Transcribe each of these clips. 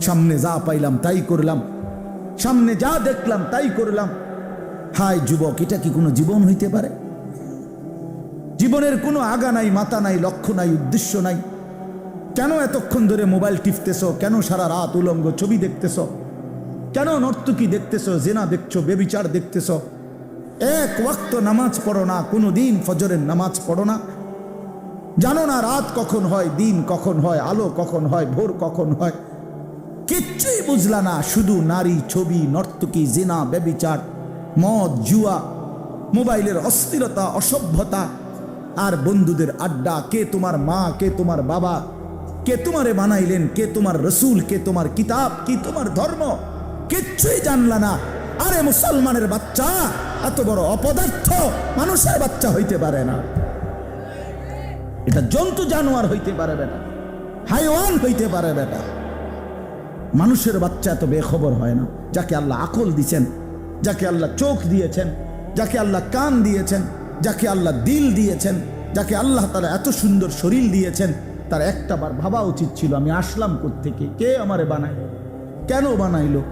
সামনে যা পাইলাম তাই করলাম, সামনে যা দেখলাম তাই করলাম। হায় যুবক, এটা কি কোনো জীবন হইতে পারে? জীবনের কোনো আগা নাই, মাথা নাই, লক্ষ্য নাই, উদ্দেশ্য নাই। কেন এতক্ষণ ধরে মোবাইল টিপতেছ? কেন সারা রাত উলঙ্গ ছবি দেখতেছ? কেন নর্তকী দেখতেছ, জেনা দেখছো, বেবিচার দেখতেছ? এক ওয়াক্ত নামাজ পড়ো না, কোনো দিন ফজরের নামাজ পড়ো না। জানো না রাত কখন হয়, দিন কখন হয়, আলো কখন হয়, ভোর কখন হয়? কিচ্ছুই বুঝলা না। শুধু নারী, ছবি, নর্তকী, জেনা, বেবিচার, মদ, জুয়া, মোবাইলের অস্থিরতা, অসভ্যতা, আর বন্ধুদের আড্ডা। কে তোমার মা, কে তোমার বাবা, কে তোমারে বানাইলেন, কে তোমার রসুল, কে তোমার কিতাব, কি তোমার ধর্ম, কিচ্ছুই জানলা না। আরে মুসলমানের বাচ্চা এত বড় অপদার্থ মানুষের বাচ্চা হইতে পারে না। এটা জন্তু জানোয়ার হইতে পারে বেটা, হাইওয়ান হইতে পারে বেটা। মানুষের বাচ্চা এত বেখবর হয় না। যাকে আল্লাহ আকল দিয়েছেন, যাকে আল্লাহ চোখ দিয়েছেন, যাকে আল্লাহ কান দিয়েছেন, যাকে আল্লাহ দিল দিয়েছেন, যাকে আল্লাহ তাআলা এত সুন্দর শরীর দিয়েছেন, তার একটা বার ভাবা উচিত ছিল আমি আসলাম কোত্থেকে, কে আমারে বানাইল, কেন বানাইলো,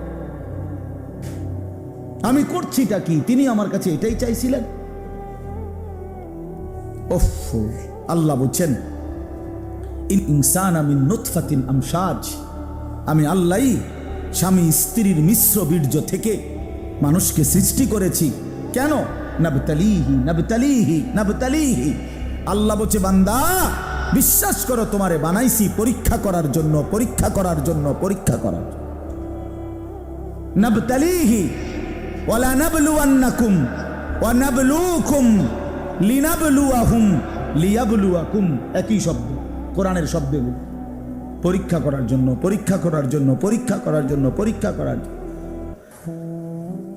আমি করছিটা কি? তিনি আমার কাছে এটাই চাইছিলেন। ওফ, আল্লাহ বলছেন ইন ইনসানা মিন নুতফাতিন আমশাজ, আমি আল্লাহই স্বামী স্ত্রীর মিশ্র বীর্য থেকে মানুষকে সৃষ্টি করেছি। কেন? নাবতালিহি নাবতালিহি নাবতালিহি। আল্লাহ বলছে বান্দা বিশ্বাস করো, তোমারে বানাইছি পরীক্ষা করার জন্য, পরীক্ষা করার জন্য, পরীক্ষা করার জন্য। নাবতালিহি ওয়ালা নাবলুয়ান্নাকুম ওয়া নাবলুকুম লিনাবলুয়াহুম লিয়াবলুয়াকুম, একই শব্দ, কোরআনের শব্দ। পরীক্ষা করার জন্য, পরীক্ষা করার জন্য, পরীক্ষা করার জন্য, পরীক্ষা করার জন্য।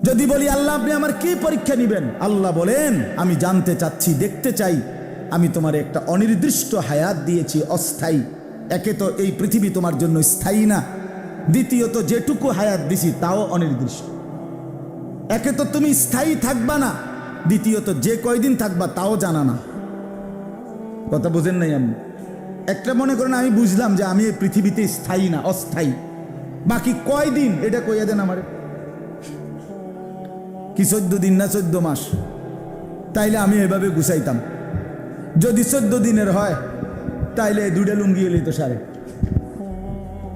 যদি বলি আল্লাহ আপনি আমার কি পরীক্ষা নিবেন? আল্লাহ বলেন আমি জানতে চাচ্ছি, দেখতে চাই আমি তোমার একটা অনির্দিষ্ট হায়াত দিয়েছি, অস্থায়ী। একে তো এই পৃথিবী তোমার জন্য স্থায়ী না, দ্বিতীয়ত যেটুকু হায়াত দিছি তাও অনির্দিষ্ট। একে তো তুমি স্থায়ী থাকবা না, দ্বিতীয়ত যে কয়দিন থাকবা তাও জানা না। কথা বুঝেন নাই? আমি একটা মনে করেন আমি বুঝলাম যে আমি এই পৃথিবীতে স্থায়ী না, অস্থায়ী, বাকি কয়দিন এটা কইয়া দেন আমারে। কি 14 দিন না 14 মাস? তাইলে আমি এভাবে গুছাইতাম। যদি 14 দিনের হয় তাইলে 2টা লুঙ্গি এলেই তো সারে।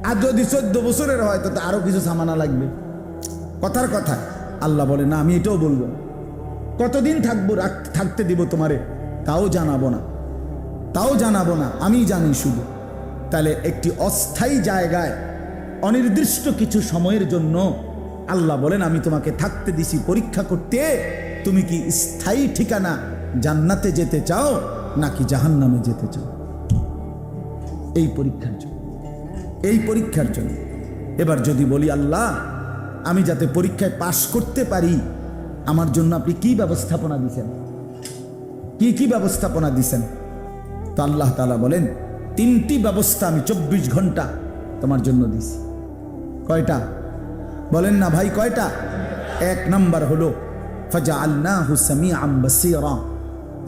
আর যদি 14 বছরের হয় তো আরো কিছু সামানা লাগবে। কথার কথা আল্লাহ বলে না, আমি এটাও বলবো। কতদিন থাকবো, থাকতে দিব তোমারে তাও জানাবো না, তাও জানাবো না, আমি জানি শুধু। তাহলে একটি অস্থায়ী জায়গায় অনির্দিষ্ট কিছু সময়ের জন্য আল্লাহ বলেন আমি তোমাকে থাকতে দিছি পরীক্ষা করতে। তুমি কি স্থায়ী ঠিকানা জান্নাতে যেতে চাও নাকি জাহান্নামে যেতে চাও? এই পরীক্ষার জন্য, এই পরীক্ষার জন্য। এবার যদি বলি আল্লাহ আমি যাতে পরীক্ষায় পাশ করতে পারি, আমার জন্য আপনি কি ব্যবস্থাপনা দিছেন, কি কি ব্যবস্থাপনা দিছেন? তো আল্লাহ তাআলা বলেন 3টি ব্যবস্থা আমি 24 ঘন্টা তোমার জন্য দিছি। কয়টা বলেন না ভাই, কয়টা? 1 নাম্বার হলো ফাজআলনাহু সামিআন বাসীরা।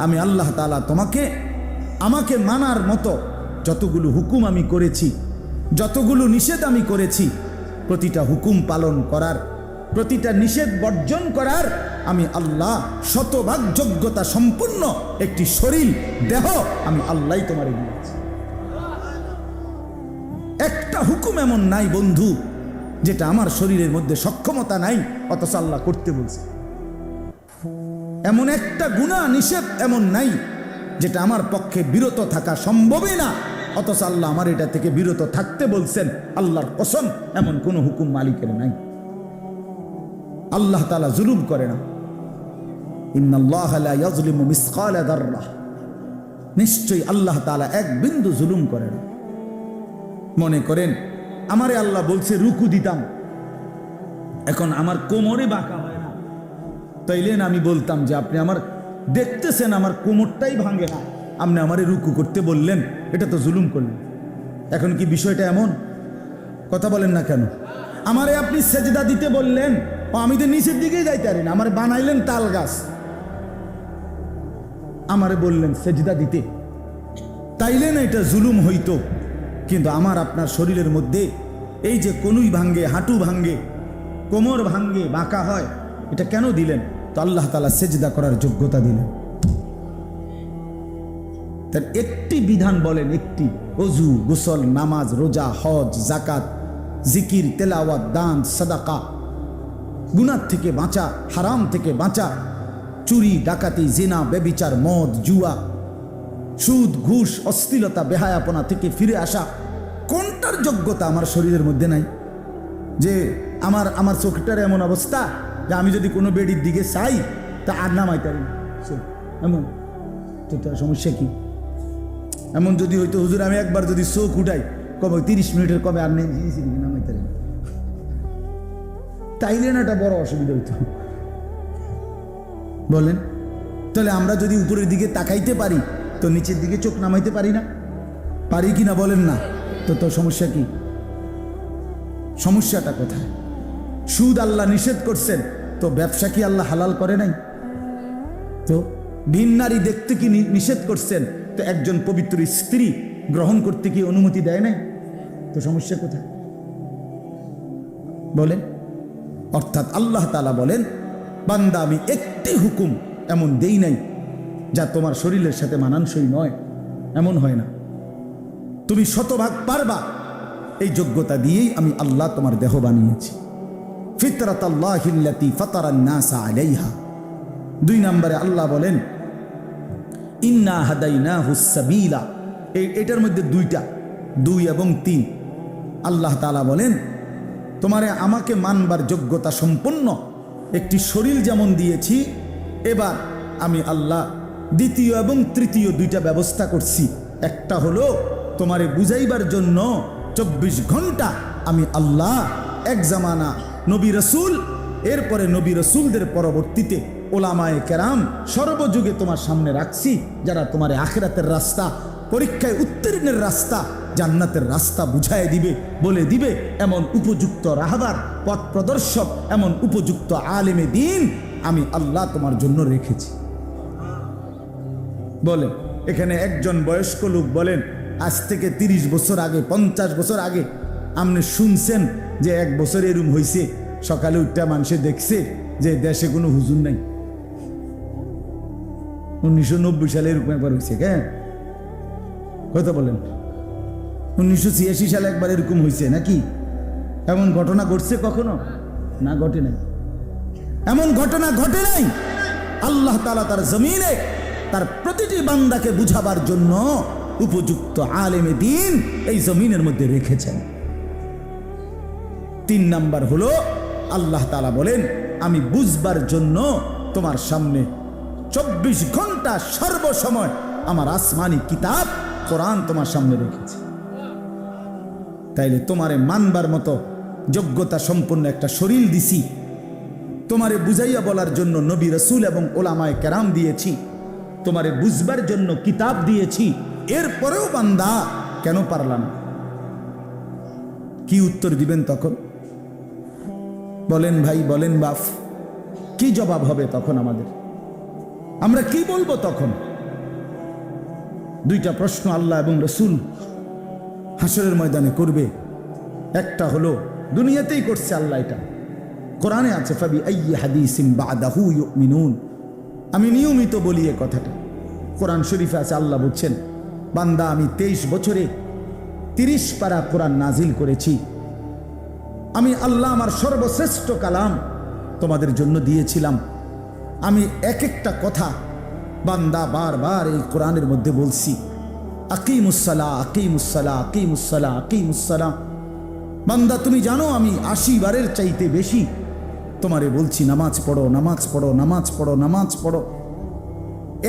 আমি আল্লাহ তাআলা তোমাকে আমাকে মানার মতো যতগুলো হুকুম আমি করেছি, যতগুলো নিষেধ আমি করেছি, প্রতিটা হুকুম পালন করার, প্রতিটা নিষেধ বর্জন করার আমি আল্লাহ শতভাগ যোগ্যতা সম্পূর্ণ একটি শরীর, দেহ আমি আল্লাহই তোমারে দিয়েছি। একটা হুকুম এমন নাই বন্ধু যেটা আমার শরীরের মধ্যে সক্ষমতা নাই, অথচ আল্লাহ করতে বলছে। এমন একটা গুনাহ নিষেধ এমন নাই যেটা আমার পক্ষে বিরত থাকা সম্ভবই না, অথচ আল্লাহ আমার এটা থেকে বিরত থাকতে বলছেন। আল্লাহর কসম এমন কোন হুকুম মালিকের নাই। আল্লাহ তাআলা জুলুম করে না। ইন্নাল্লাহা লা ইয়াজলিমু মিসকালা যাররাহ, নিশ্চয়ই আল্লাহ তাআলা এক বিন্দু জুলুম করে না। মনে করেন আমারে আল্লাহ বলছে রুকু দিতাম, এখন আমার কোমরে বাঁকা হয় না, তাইলে আমি বলতাম যে আপনি আমার দেখতেছেন আমার কোমরটাই ভাঙে না, আপনি আমারে রুকু করতে বললেন, এটা তো জুলুম করলেন। এখন কি বিষয়টা এমন? কথা বলেন না কেন? আমারে আপনি সেজদা দিতে বললেন, আমি তো নিচের দিকেই যাইতে পারি না, আমারে বানাইলেন তাল গাছ, আমারে বললেন সেজদা দিতে, তাইলে না এটা জুলুম হইতো। কিন্তু আমার আপনার শরীরের মধ্যে এই যে কনুই ভাঙ্গে, হাঁটু ভাঙ্গে, কোমর ভাঙ্গে, বাঁকা হয়, এটা কেন দিলেন? তো আল্লাহ তাআলা সেজদা করার যোগ্যতা দিলেন। তার একটি বিধান বলেন, একটি, ওযু, গোসল, নামাজ, রোজা, হজ, যাকাত, জিকির, তেলাওয়াত, দান, সাদাকা, গুনাহ থেকে বাঁচা, হারাম থেকে বাঁচা, চুরি, ডাকাতি, জিনা, ব্যভিচার, মদ, জুয়া, সুদ, ঘুষ, অশ্লীলতা, বেহায়াপনা থেকে ফিরে আসা, কোনটার যোগ্যতা আমার শরীরের মধ্যে নাই? যে আমার চোখটার এমন অবস্থা যে আমি যদি কোনো বেডির দিকে চাই তা আর নামাইতে পারি না, এমন তো তার সমস্যা কি? এমন যদি হইতো হুজুর আমি একবার যদি চোখ উঠাই কবে 30 মিনিটের কবে আর নেই নামাইতে পারি, তাইলে না একটা বড় অসুবিধা হইতো। বলেন, তাহলে আমরা যদি উপরের দিকে তাকাইতে পারি তো নিচের দিকে চোখ নামাইতে পারি না? পারি কি না বলেন না? তো তোর সমস্যা কি? সমস্যাটা কোথায়? সুদ আল্লাহ নিষেধ করছেন, তো ব্যবসা কি আল্লাহ হালাল করে নাই? তো ভিন নারী দেখতে কি নিষেধ করছেন, তো একজন পবিত্র স্ত্রী গ্রহণ করতে কি অনুমতি দেয় নাই? তো সমস্যা কোথায় বলেন? অর্থাৎ আল্লাহ তাআলা বলেন, বান্দা আমি একটি হুকুম এমন দেই নাই যা তোমার শরীরের সাথে মানানসই নয়, এমন হয় না। তুমি শতভাগ পারবা, এই যোগ্যতা দিয়েই আমি আল্লাহ তোমার দেহ বানিয়েছি। ফিতরাতাল্লাহিল্লাতী ফাতারান নাসা আলাইহা। 2 নম্বরে আল্লাহ বলেন, ইন্না হাদাইনাহুস সাবিলা। এটার মধ্যে 2টা, 2 এবং 3। আল্লাহ তাআলা বলেন, তোমারে আমাকে মানবার যোগ্যতা সম্পন্ন একটি শরীর যেমন দিয়েছি, এবার আমি আল্লাহ দ্বিতীয় এবং তৃতীয় 2টা ব্যবস্থা করছি। একটা হলো তোমারে বুঝাইবার জন্য 24 ঘন্টা আমি আল্লাহ এক জামানা নবী রসুল, এরপরে নবী রসুলদের পরবর্তীতে ওলামায়ে কেরাম সর্বযুগে তোমার সামনে রাখছি, যারা তোমার আখিরাতের রাস্তা, পরীক্ষায় উত্তীর্ণের রাস্তা, জান্নাতের রাস্তা বুঝায় দিবে, বলে দিবে এমন উপযুক্ত রাহবার, পথ প্রদর্শক, এমন উপযুক্ত আলেমে দ্বীন আমি আল্লাহ তোমার জন্য রেখেছি। বলেন, এখানে একজন বয়স্ক লোক বলেন, আজ থেকে 30 বছর আগে, 50 বছর আগে আপনি শুনছেন যে 1 বছর এরম হয়েছে, সকালে উঠটা মানুষে দেখছে যে দেশে কোনো হুজুর নাই? 1990 সালে এরকম একবার হয়েছে। হ্যাঁ, কথা বলেন, 1986 সালে একবার এরকম হয়েছে নাকি? এমন ঘটনা ঘটছে কখনো? না, ঘটে নাই। এমন ঘটনা ঘটে নাই। আল্লাহ তাআলা তার জমিনে তার প্রতিটি বান্দাকে বুঝাবার জন্য উপযুক্ত আলেমে দ্বীন এই জমিনের মধ্যে রেখেছেন। 3 নাম্বার হলো আল্লাহ তাআলা বলেন, আমি বুঝবার জন্য তোমার সামনে 24 ঘন্টা সর্বসময় আমার আসমানি কিতাব কোরআন তোমার সামনে রেখেছি। তাইলে তোমারে মানবার মতো যোগ্যতা সম্পন্ন একটা শরীর দিছি, তোমারে বুঝাইয়া বলার জন্য নবী রসুল এবং ওলামায়ে কেরাম দিয়েছি, তোমারে বুঝবার জন্য কিতাব দিয়েছি, এরপরেও বান্দা কেন পারলাম? কি উত্তর দিবেন তখন? বলেন ভাই, বলেন বাপ, কি জবাব হবে তখন আমাদের? আমরা কি বলবো তখন? 2টা প্রশ্ন আল্লাহ এবং রসুল হাসরের ময়দানে করবে। একটা হলো দুনিয়াতেই করছে আল্লাহ, এটা কোরআনে আছে, ফাবি আইয়ি হাদিসিন বাদাহু ইউমিনুন। আমি নিয়মিত বলি এ কথাটা, কোরআন শরীফে আছে, আল্লাহ বলছেন, বান্দা আমি 23 বছরে 30 পারা কোরআন নাজিল করেছি। আমি আল্লাহ আমার সর্বশ্রেষ্ঠ কালাম তোমাদের জন্য দিয়েছিলাম। আমি এক একটা কথা বান্দা বারবার এই কোরআনের মধ্যে বলছি, আকিমুসসালাহ, আকিমুসসালাহ, আকিমুসসালাহ, আকিমুসসালাহ। বান্দা তুমি জানো আমি 80 বারের চাইতে বেশি তোমারে বলছি নামাজ পড়ো, নামাজ পড়ো, নামাজ পড়ো, নামাজ পড়ো।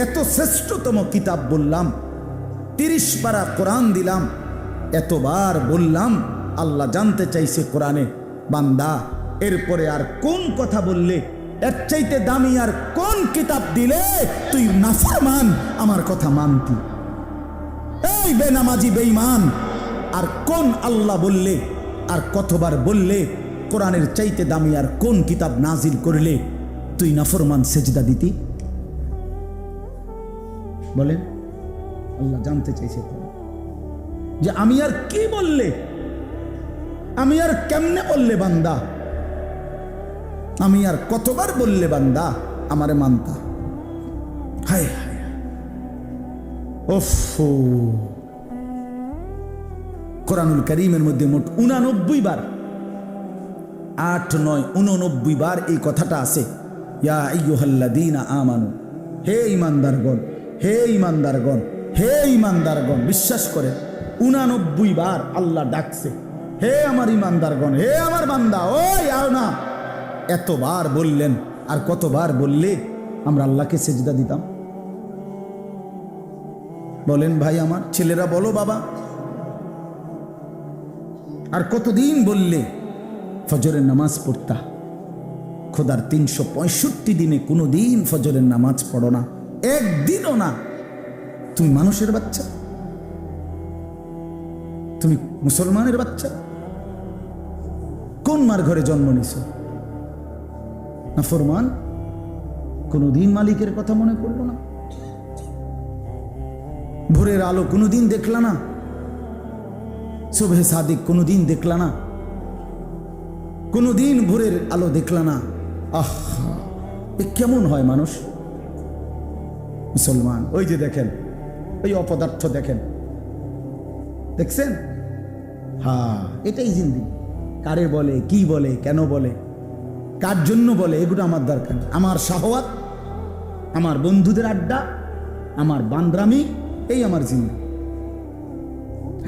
এত শ্রেষ্ঠতম কিতাব বললাম, 30 পারা কোরআন দিলাম, এতবার বললাম। আল্লাহ জানতে চাইছে কোরআনে, বান্দা এরপরে আর কোন কথা বললে, এর চাইতে দামি আর কোন কিতাব দিলে তুই নাফরমান আমার কথা মানতি? এই বেনামাজি বেঈমান, আর কোন আল্লাহ বললে, আর কতবার বললে কোরআনের চাইতে দামি আর কোন কিতাব নাজিল করলে তুই নাফরমান সেজদা দিতি? বলেন, আল্লাহ জানতে চাইছে যে আমি আর কি বললে আমি আর কেমনে বললে বান্দা, আমি আর কতবার বললে বান্দা আমারে মানতা। হায় হায়, ওফ। কোরআনুল কারীমের মধ্যে মোট 89 বার, 8, 9, 89 বার এই কথাটা আছে, ইয়া আইয়ুহাল্লাযীনা আমানু, হে ঈমানদারগণ, হে ঈমানদারগণ, হে ঈমানদারগণ। বিশ্বাস করে 89 বার আল্লাহ ডাকছে, হে আমার ঈমানদারগণ, হে আমার বান্দা, ওই আও না। এতবার বললেন, আর কতবার বললে আমরা আল্লাহকে সেজদা দিতাম? বলেন ভাই আমার ছেলেরা, বলো বাবা। আর কতদিন বললে ফজরের নামাজ পড়তা? খোদার 365 দিনে কোনো দিন ফজরের নামাজ পড়ো না, একদিনও না। তুমি মানুষের বাচ্চা, তুমি মুসলমানের বাচ্চা, কোন মার ঘরে জন্ম নিছ? না ফরমান, কোনদিন মালিকের কথা মনে পড়লো না? ভোরের আলো কোনদিন দেখলা না? সুবহে সাদিক কোনদিন দেখলা না? কোনদিন ভোরের আলো দেখলা না? আহ, এ কেমন হয় মানুষ মুসলমান? ওই যে দেখেন, ওই অপদার্থ দেখেন, দেখছেন? হ্যাঁ, এটাই জিন্দেগি। কারে বলে, কি বলে, কেন বলে, কার জন্য বলে, এগুলো আমার দরকার। আমার শাহওয়াত, আমার বন্ধুদের আড্ডা, আমার বান্দ্রামি, এই আমার জিন্দেগি।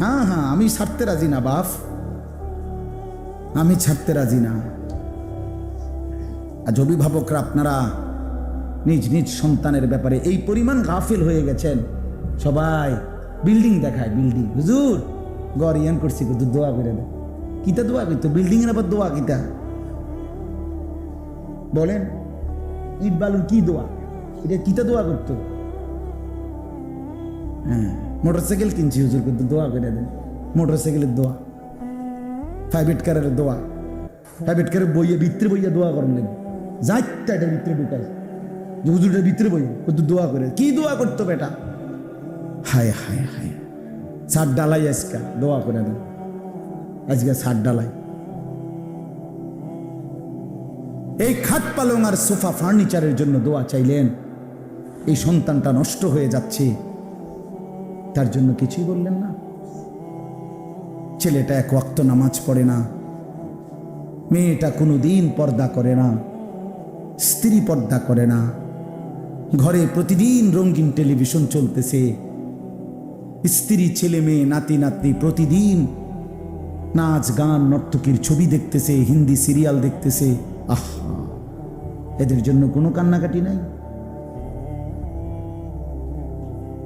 হ্যাঁ হ্যাঁ, আমি ছাড়তে রাজি না বাপ, আমি ছাড়তে রাজি না। আজ অভিভাবকরা আপনারা নিজ নিজ সন্তানের ব্যাপারে এই পরিমাণ গাফিল হয়ে গেছেন। সবাই বিল্ডিং দেখায়, বিল্ডিং, হুজুর গড় ইয়ান করছি, কিন্তু দোয়া করে দেয়। কিতা দোয়া করতো? বিল্ডিং এর আবার দোয়া কিতা? বলেন, ইট বালুর কি দোয়া? এটা কিতা দোয়া করতো? হ্যাঁ, মোটরসাইকেল কিনছি হুজুর, কিন্তু দোয়া করে দেন। মোটরসাইকেলের দোয়া, প্রাইভেট কারের দোয়া, প্রাইভেট কারের বইয়ে ভিতরে বইয়া দোয়া করেন লাগবে। যাইটা এটার ভিতরে ঢুকাই, যে হুজুরের ভিতরে বই, কিন্তু দোয়া করে। কি দোয়া করতো বেটা? হায় হায় হায়, ছাদ ডালাই আজকা দোয়া করে দেন, আজকে ছাদ ডালাই। এই খাট পালং আর সোফা ফার্নিচারের জন্য দোয়া চাইলেন, এই সন্তানটা নষ্ট হয়ে যাচ্ছে, তার জন্য কিছুই বললেন না। ছেলেটা এক ওয়াক্ত নামাজ পড়ে না, মেয়েটা কোনোদিন পর্দা করে না, স্ত্রী পর্দা করে না, ঘরে প্রতিদিন রঙিন টেলিভিশন চলতেছে, স্ত্রী, ছেলে মেয়ে, নাতি নাতনি প্রতিদিন নাচ গান নর্তকীর ছবি দেখতেছে, হিন্দি সিরিয়াল দেখতেছে। আহা, এদের জন্য কোনো কান্নাকাটি নাই?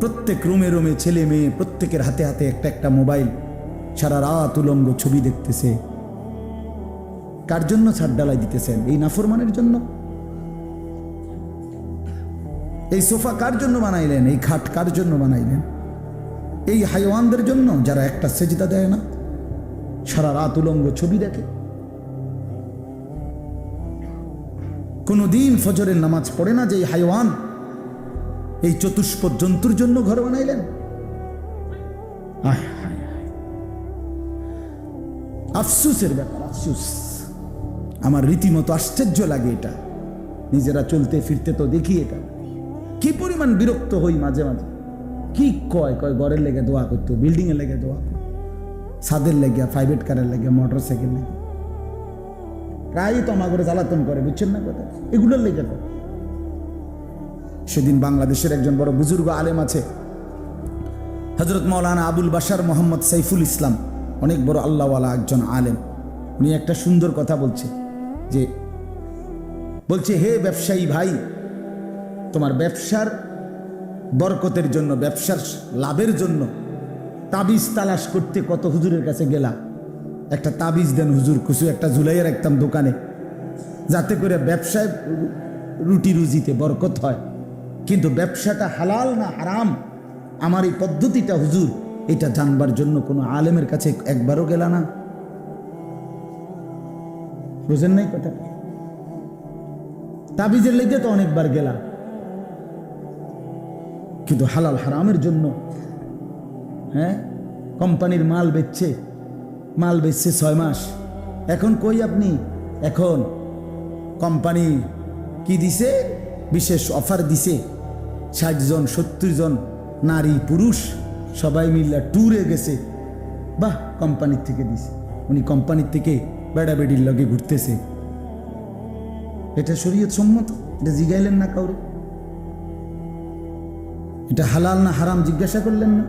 প্রত্যেক রুমে রুমে ছেলে মেয়ে, প্রত্যেকের হাতে হাতে একটা একটা মোবাইল, সারা রাত উলঙ্গ ছবি দেখতেছে। কার জন্য ছাদ ডালাই দিতেছেন? এই নাফরমানের জন্য? এই সোফা কার জন্য বানাইলেন? এই খাট কার জন্য বানাইলেন? এই হাইওয়ানদের জন্য, যারা একটা সেজদা দেয় না, সারা রাত উলঙ্গ ছবি দেখে, কোনদিন ফজরের নামাজ পড়ে না, যে হাইওয়ান, এই চতুষ্পদ জন্তুর জন্য ঘর বানাইলেন? আফসুসের ব্যাপার, আফসুস। আমার রীতিমতো আশ্চর্য লাগে এটা। নিজেরা চলতে ফিরতে তো দেখি এটা, কি পরিমাণ বিরক্ত হই মাঝে মাঝে। কি কয় কয় ঘরের লেগে দোয়া করতো, বিল্ডিং এর লেগে দোয়া, ছাদের লেগে, প্রাইভেট কারের লেগে, মোটর সাইকেল লেগে। প্রায়ই তো আমার ঘরে জ্বালাতন করে, বুঝছেন না কথা? এগুলোর লেগে করে। সেদিন বাংলাদেশের একজন বড় বুজুর্গ আলেম আছে, হযরত মাওলানা আবুল বাশার মোহাম্মদ সাইফুল ইসলাম, অনেক বড় আল্লাহওয়ালা একজন আলেম। উনি একটা সুন্দর কথা বলছে, হে ব্যবসায়ী ভাই, তোমার ব্যবসার বরকতের জন্য, ব্যবসার লাভের জন্য তাবিজ তালাশ করতে কত হুজুরের কাছে গেলা। একটা তাবিজ দেন হুজুর, কিছু একটা ঝুলাইয়া রাখতাম দোকানে, যাতে করে ব্যবসায় রুটি রুজিতে বরকত হয়। কিন্তু ব্যবসাটা হালাল না হারাম, আমার এই পদ্ধতিটা হুজুর, এটা জানবার জন্য কোনো আলেমের কাছে একবারও গেলা না? বুঝেন নাই কথা? তাবিজের লেগে তো অনেকবার গেলা, কিন্তু হালাল হারামের জন্য, হ্যাঁ, কোম্পানির মাল বেচছে, মাল বেচছে 6 মাস, এখন কই আপনি? এখন কোম্পানি কি দিছে? বিশেষ অফার দিছে, 60 জন 70 জন নারী পুরুষ সবাই মিলে ট্যুরে গেছে। বাহ, কোম্পানির থেকে দিছে। উনি কোম্পানির থেকে বেড়া বেড়ির লগে ঘুরতেছে। এটা শরীয়ত সম্মত? এটা জিগাইলেন না কাউরে? এটা হালাল না হারাম জিজ্ঞাসা করলেন না?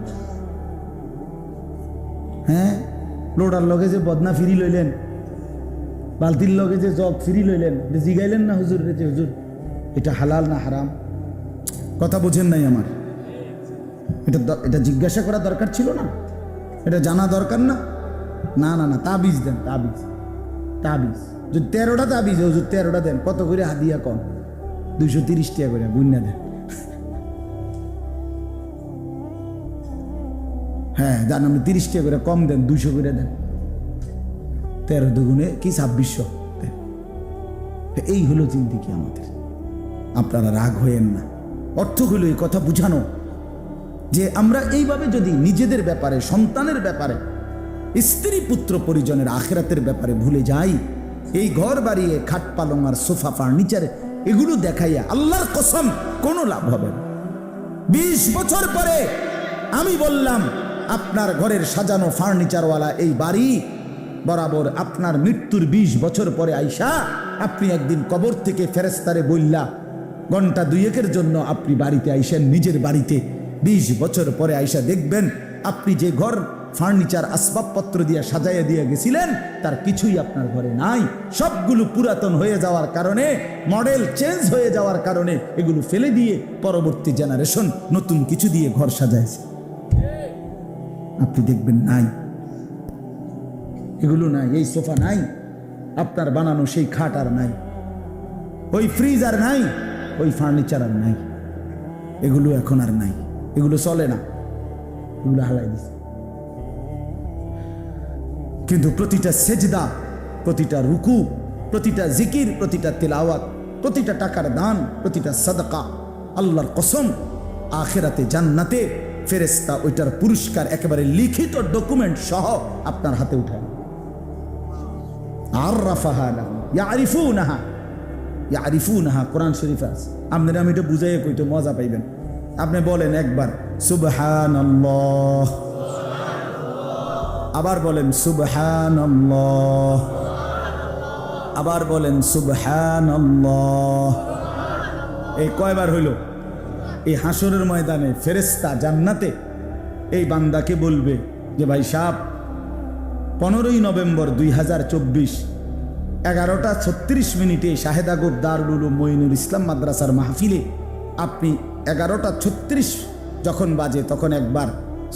হ্যাঁ, লোডার লগে যে বদনা ফিরি লইলেন, বালতির লগে যে জগ ফিরি লইলেন, এটা জিগাইলেন না হুজুর রে? হুজুর এটা হালাল না হারাম? কথা বোঝেন নাই আমার? এটা জিজ্ঞাসা করা দরকার ছিল না? এটা জানা দরকার না? না না না, তাবিজ দেন, তাবিজ। তাবিজ যদি 13টা তাবিজ হুজুর 13টা দেন, কত করে হাদিয়া? কম 230 টাকা করে গুন্না দেন। হ্যাঁ জান, আপনি 30 টাকা করে কম দেন, 200 করে দেন। 13 দুগুণে কি 2600 দেন। এই হলো জিন্দেগি আমাদের। আপনারা রাগ হয়েন না। অর্থ হলো এই কথা বুঝানো যে আমরা এইভাবে যদি নিজেদের ব্যাপারে, সন্তানের ব্যাপারে, স্ত্রী পুত্র পরিজনের আখিরাতের ব্যাপারে ভুলে যাই, এই ঘর বাড়িয়ে খাট পালং আর সোফা ফার্নিচার এগুলো দেখাইয়া আল্লাহর কসম কোনো লাভ হবে না। 20 বছর পরে আমি বললাম, আপনার ঘরের সাজানো ফার্নিচারওয়ালা এই বাড়ি বরাবর আপনার মৃত্যুর 20 বছর পরে আইসা আপনি একদিন কবর থেকে ফেরেশতারে বললা, ঘন্টা 2-1 জন্য আপনি বাড়িতে আইসেন, নিজের বাড়িতে 20 বছর পরে আইসা দেখবেন আপনি যে ঘর ফার্নিচার আসবাবপত্র দিয়ে সাজাইয়া দিয়ে গেছিলেন তার কিছুই আপনার ঘরে নাই। সবগুলো পুরাতন হয়ে যাওয়ার কারণে, মডেল চেঞ্জ হয়ে যাওয়ার কারণে এগুলো ফেলে দিয়ে পরবর্তী জেনারেশন নতুন কিছু দিয়ে ঘর সাজাইছে। আপনি দেখবেন নাই, এগুলো নাই। এই সোফা নাই, আপনার বানানো সেই খাট আর নাই, ওই ফ্রিজ আর নাই, ওই ফার্নিচার আর নাই, এগুলো এখন আর নাই, এগুলো চলে না, এগুলো হালাই দিছে। কিন্তু প্রতিটা সেজদা, প্রতিটা রুকু, প্রতিটা জিকির, প্রতিটা তিলাওয়াত, প্রতিটা টাকার দান, প্রতিটা সাদাকা, আল্লাহর কসম আখিরাতে জান্নাতে ফেরেশতা ওইটার পুরস্কার একেবারে লিখিত ডকুমেন্ট সহ আপনার হাতে উঠায়। আররাফাহা লাহুম ইয়ারিফুনাহা, ইয়ারিফুনাহা কোরআন শরীফে আছে। আপনারা আমি এটা বুঝাইয়া কইতে মজা পাইবেন। আপনি বলেন একবার সুবহানাল্লাহ, আবার বলেন সুবহানাল্লাহ, আবার বলেন সুবহানাল্লাহ। এই কয়বার হইল? এই হাসরের ময়দানে ফেরেশতা জান্নাতে এই বান্দাকে বলবে যে ভাই সাহেব, 15ই নভেম্বর 2024 11:36 শাহেদা গোপ দারুল উলুম মঈনুল ইসলাম মাদ্রাসার মাহফিলে আপনি 11:36 যখন বাজে তখন একবার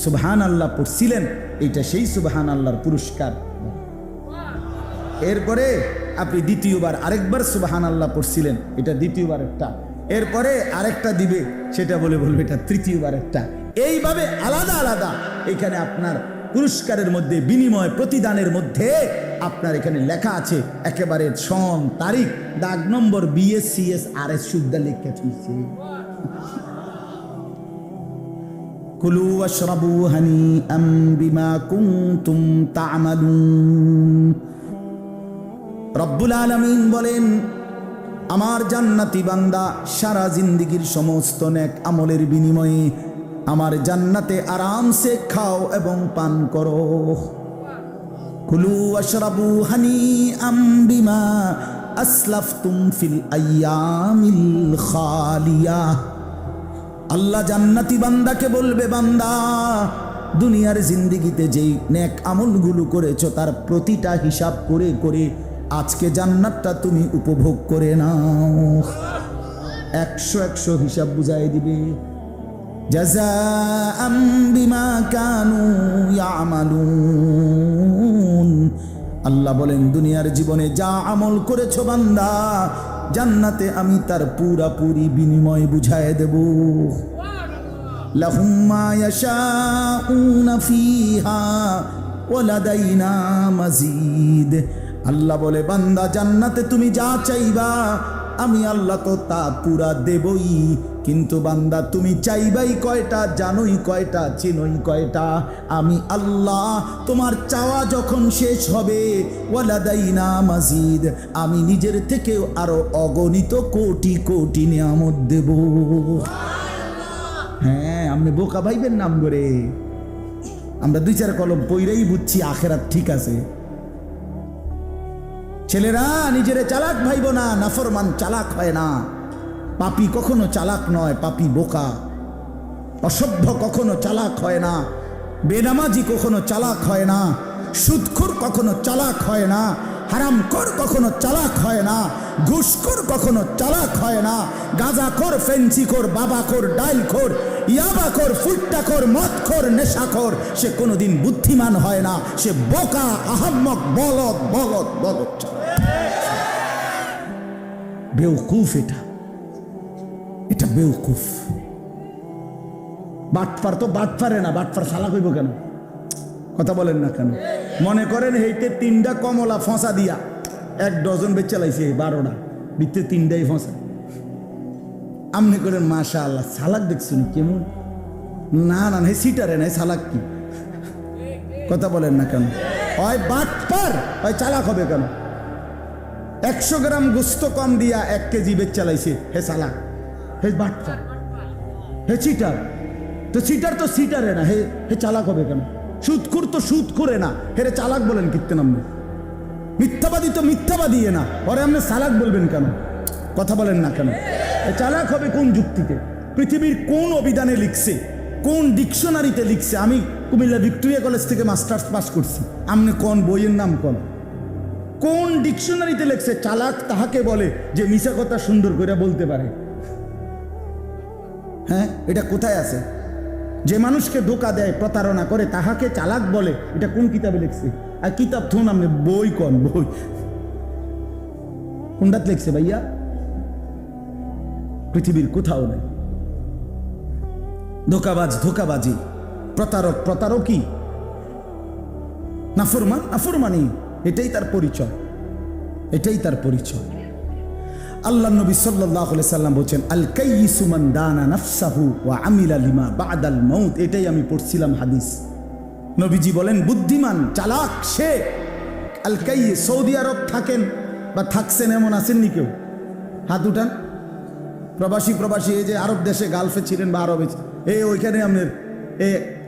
সুবহান আল্লাহ পড়ছিলেন, এইটা সেই সুবহান আল্লাহর পুরস্কার। এরপরে আপনি দ্বিতীয়বার আরেকবার সুবহান আল্লাহ পড়ছিলেন, এটা দ্বিতীয়বার একটা। এরপরে আরেকটা দিবে, সেটা বলবে এটা তৃতীয়বার একটা। এইভাবে আলাদা আলাদা এখানে আপনার পুরস্কারের মধ্যে, বিনিময় প্রতিদানের মধ্যে আপনার এখানে লেখা আছে একেবারে সন, তারিখ, দাগ নম্বর, BS CS RS শুদ্ধ লেখা আছে। কুলু ওয়াশরাবু হানিআম বিমা কুনতুম তা'মালুন। রব্বুল আলামিন বলেন, আমার জান্নাতি বান্দা সারা জিন্দেগীর সমস্ত নেক আমলের বিনিময়ে আমার জান্নাতে আরামসে খাও এবং পান করো। কুলু ওয়াশরাবু হানিআম বিমা আসলাফতুম ফিল আইয়ামিল খালিয়া। আল্লাহ জান্নাতি বান্দাকে বলবে, বান্দা দুনিয়ার জিন্দেগিতে যেই নেক আমলগুলো করেছো তার প্রতিটা হিসাব করে করে আজকে জান্নাতটা তুমি উপভোগ করে নাও। 100 হিসাব বুঝাই দিবে। জাযাআম বিমা কানু ইয়ামালুন। আল্লাহ বলেন, দুনিয়ার জীবনে যা আমল করেছো বান্দা, জান্নাতে আমি তার পুরাপুরি বিনিময় বুঝায় দেব। লাহুম মা ইয়াশাউনা ফিহা ওয়া লাদাইনা মাজিদ। আল্লাহ বলে, বান্দা জান্নাতে তুমি যা চাইবা আমি আল্লাহ তো তা পুরা দেবই। কিন্তু বান্দা তুমি চাইবাই কয়টা, জানোই কয়টা, চিনোই কয়টা? আমি আল্লাহ তোমার চাওয়া যখন শেষ হবে, ওয়ালাদাইনা মাজিদ, আমি নিজের থেকেও আরো অগণিত কোটি কোটি নিয়ামত দেব। হ্যাঁ, আপনি বোকা ভাইবেন নাম করে, আমরা 2-4 কলম পইরাই বুঝছি আখেরাত ঠিক আছে। ছেলেরা নিজেরে চালাক ভাইব না, নাফরমান চালাক হয় না। পাপী কখনো চালাক নয়, পাপী বোকা। অসভ্য কখনো চালাক হয় না, বেনামাজি কখনো চালাক হয় না, সুদখোর কখনো চালাক হয় না, হারামখোর কখনো চালাক হয় না, ঘুষখোর কখনো চালাক হয় না, গাঁজাখোর, ফেন্সিখোর, বাবাখোর, ডাইলখোর, ইয়াবাখোর, ফুট্টাখোর, মদখোর, নেশাখোর, সে কোনোদিন বুদ্ধিমান হয় না। সে বোকা, আহাম্মক, বলদ বলদ বলদ, বেউকুফ। এটা বেউকুফ। বাটপার তো বাটপারে না, বাটপার চালাক হইব কেন? কথা বলেন না কেন? মনে করেন হেইতে 3টা কমলা ফসা দিয়া 1 ডজন বেচে লাইছে, 12টা ভিতরে 3টাই ফসা। আমনে করেন মাশাআল্লাহ, চালাক দেখছেন কেমন? না না, হে সিটারে নাই, চালাক কি? কথা বলেন না কেন? হয় বাটপার, হয় চালাক হবে কেন? 100 গ্রাম গোস্ত কম দিয়া 1 কেজি বেচ চালাইছে, হে চালাক, হে বাটপার, হে চিটার। তো চিটার তো চিটারে না, হে চালাক হবে কেন? সুদখোর তো সুদ করে না, হেরে চালাক বলেন কীর্তেন? আপনি মিথ্যাবাদী তো মিথ্যাবাদী না, পরে আপনি চালাক বলবেন কেন? কথা বলেন না কেন? চালাক হবে কোন যুক্তিতে? পৃথিবীর কোন অভিধানে লিখছে, কোন ডিকশনারিতে লিখছে? আমি কুমিল্লা ভিক্টোরিয়া কলেজ থেকে মাস্টার্স পাস করছি, আপনি কোন বইয়ের নাম কোন ডিকশনারিতে লিখছে চালাক তাহাকে বলে যে মিছা কথা সুন্দর করে বলতে পারে? হ্যাঁ, এটা কোথায় আছে? যে মানুষকে ধোকা দেয়, প্রতারণা করে, তাহাকে চালাক বলে, এটা কোন কিতাবে লিখছে? আর কিতাব থুন আপনি, বই বই কোনটাতে লিখছে ভাইয়া? পৃথিবীর কোথাও নেই। ধোকাবাজ ধোকাবাজি, প্রতারক প্রতারকই, নাফরমান নাফরমানি, এটাই তার পরিচয়, এটাই তার পরিচয়। আল্লাহ নবী সাল্লাল্লাহু আলাইহি সাল্লাম বলেন, আল কাইয়িসু মান দানা নাফসাহু ওয়া আমিলা লিমা বা'দাল মাউত। এটাই আমি পড়ছিলাম হাদিস। নবীজি বলেন, বুদ্ধিমান চালাক সে। আল কাইয়িস, সৌদি আরব থাকেন বা থাকছেন এমন আছেননি কেউ? হাত উঠান। প্রবাসী এই যে আরব দেশে, গালফে ছিলেন বা আরবে, ওইখানে আপনার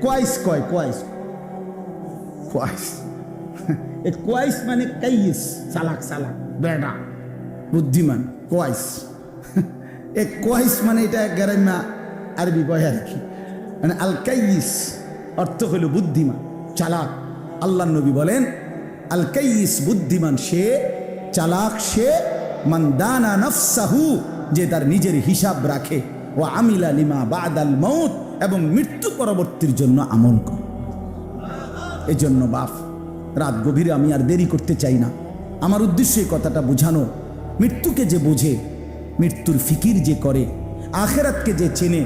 কোয়াইস কোয়াইস মানে কাইয়িস, চালাক বেডা, বুদ্ধিমান। কোয়াইস মানে এটা গ্রাম্য আরবি কয় আর কি, মানে আল কাইয়িস অর্থ হইল বুদ্ধিমান, চালাক। আল্লাহ নবী বলেন, আল কাইয়িস বুদ্ধিমান সে, চালাক সে, মান দানা নাফসাহু, যে তার নিজের হিসাব রাখে, ও আমিলা লিমা বা'দাল মাউত, এবং মৃত্যু পরবর্তীর জন্য আমল করে। এই জন্য বাপ, রাত গভীরে আমি আর দেরি করতে চাই না। আমার উদ্দেশ্য এই কথাটা বোঝানো, মৃত্যুকে যে বোঝে, মৃত্যুর ফিকির যে করে, আখেরাতকে যে চেনে,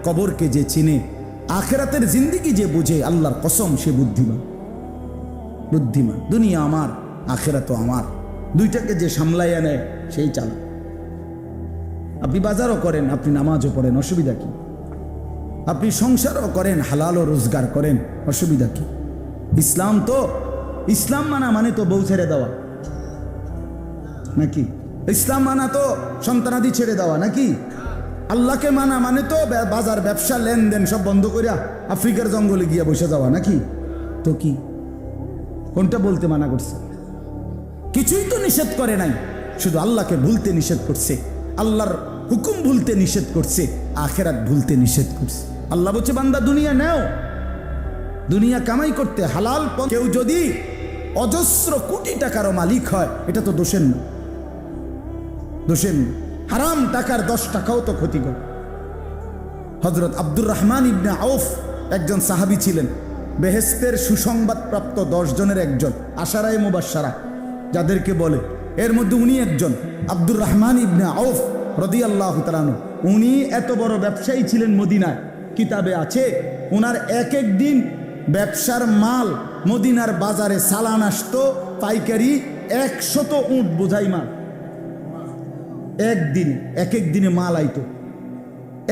কবরকে যে চেনে, আখেরাতের জিন্দিগি যে বোঝে, আল্লাহর কসম সে বুদ্ধিমান। দুনিয়া আমার, আখেরাতও আমার, দুইটাকে যে সামলাইয়া নেয় সেই চালাক। আপনি বাজারও করেন, আপনি নামাজও পড়েন, অসুবিধা কি? আপনি সংসারও করেন, হালালও রোজগার করেন, অসুবিধা কি? ইসলাম মানা মানে তো বউ ছেড়ে দেওয়া নাকি? ইসলাম মানা তো সন্তানাদি ছেড়ে দেওয়া নাকি? আল্লাহকে মানা মানে তো বাজার ব্যবসা লেনদেন সব বন্ধ করিয়া আফ্রিকার জঙ্গলে গিয়া বসে যাওয়া নাকি? তো কি, কোনটা বলতে মানা করছে? কিছুই তো নিষেধ করে নাই, শুধু আল্লাহকে ভুলতে নিষেধ করছে, আল্লাহর হুকুম ভুলতে নিষেধ করছে, আখেরাত ভুলতে নিষেধ করছে। আল্লাহ বলছে, বান্দা দুনিয়া নাও, দুনিয়া কামাই করতে হালাল। কেউ যদি অজস্র কোটি টাকারও মালিক হয়, এটা তো দোষের না, হারাম টাকার 10 টাকাও তো ক্ষতিকর। হযরত আব্দুর রহমান ইবনে আউফ একজন সাহাবী ছিলেন, বেহেশতের সুসংবাদ প্রাপ্ত 10 জনের একজন, আশারায়ে মুবাশশারা যাদেরকে বলে, এর মধ্যে উনি একজন। আব্দুর রহমান ইবনে আউফ রাদিয়াল্লাহু তাআলা আনহু, উনি এত বড় ব্যবসায়ী ছিলেন মদিনায়। কিতাবে আছে, ওনার এক দিন ব্যবসার মাল মদিনার বাজারে চালান আসতো পাইকারি 100 উট বোঝাই মাল। একদিন এক এক দিনে মাল আইতো,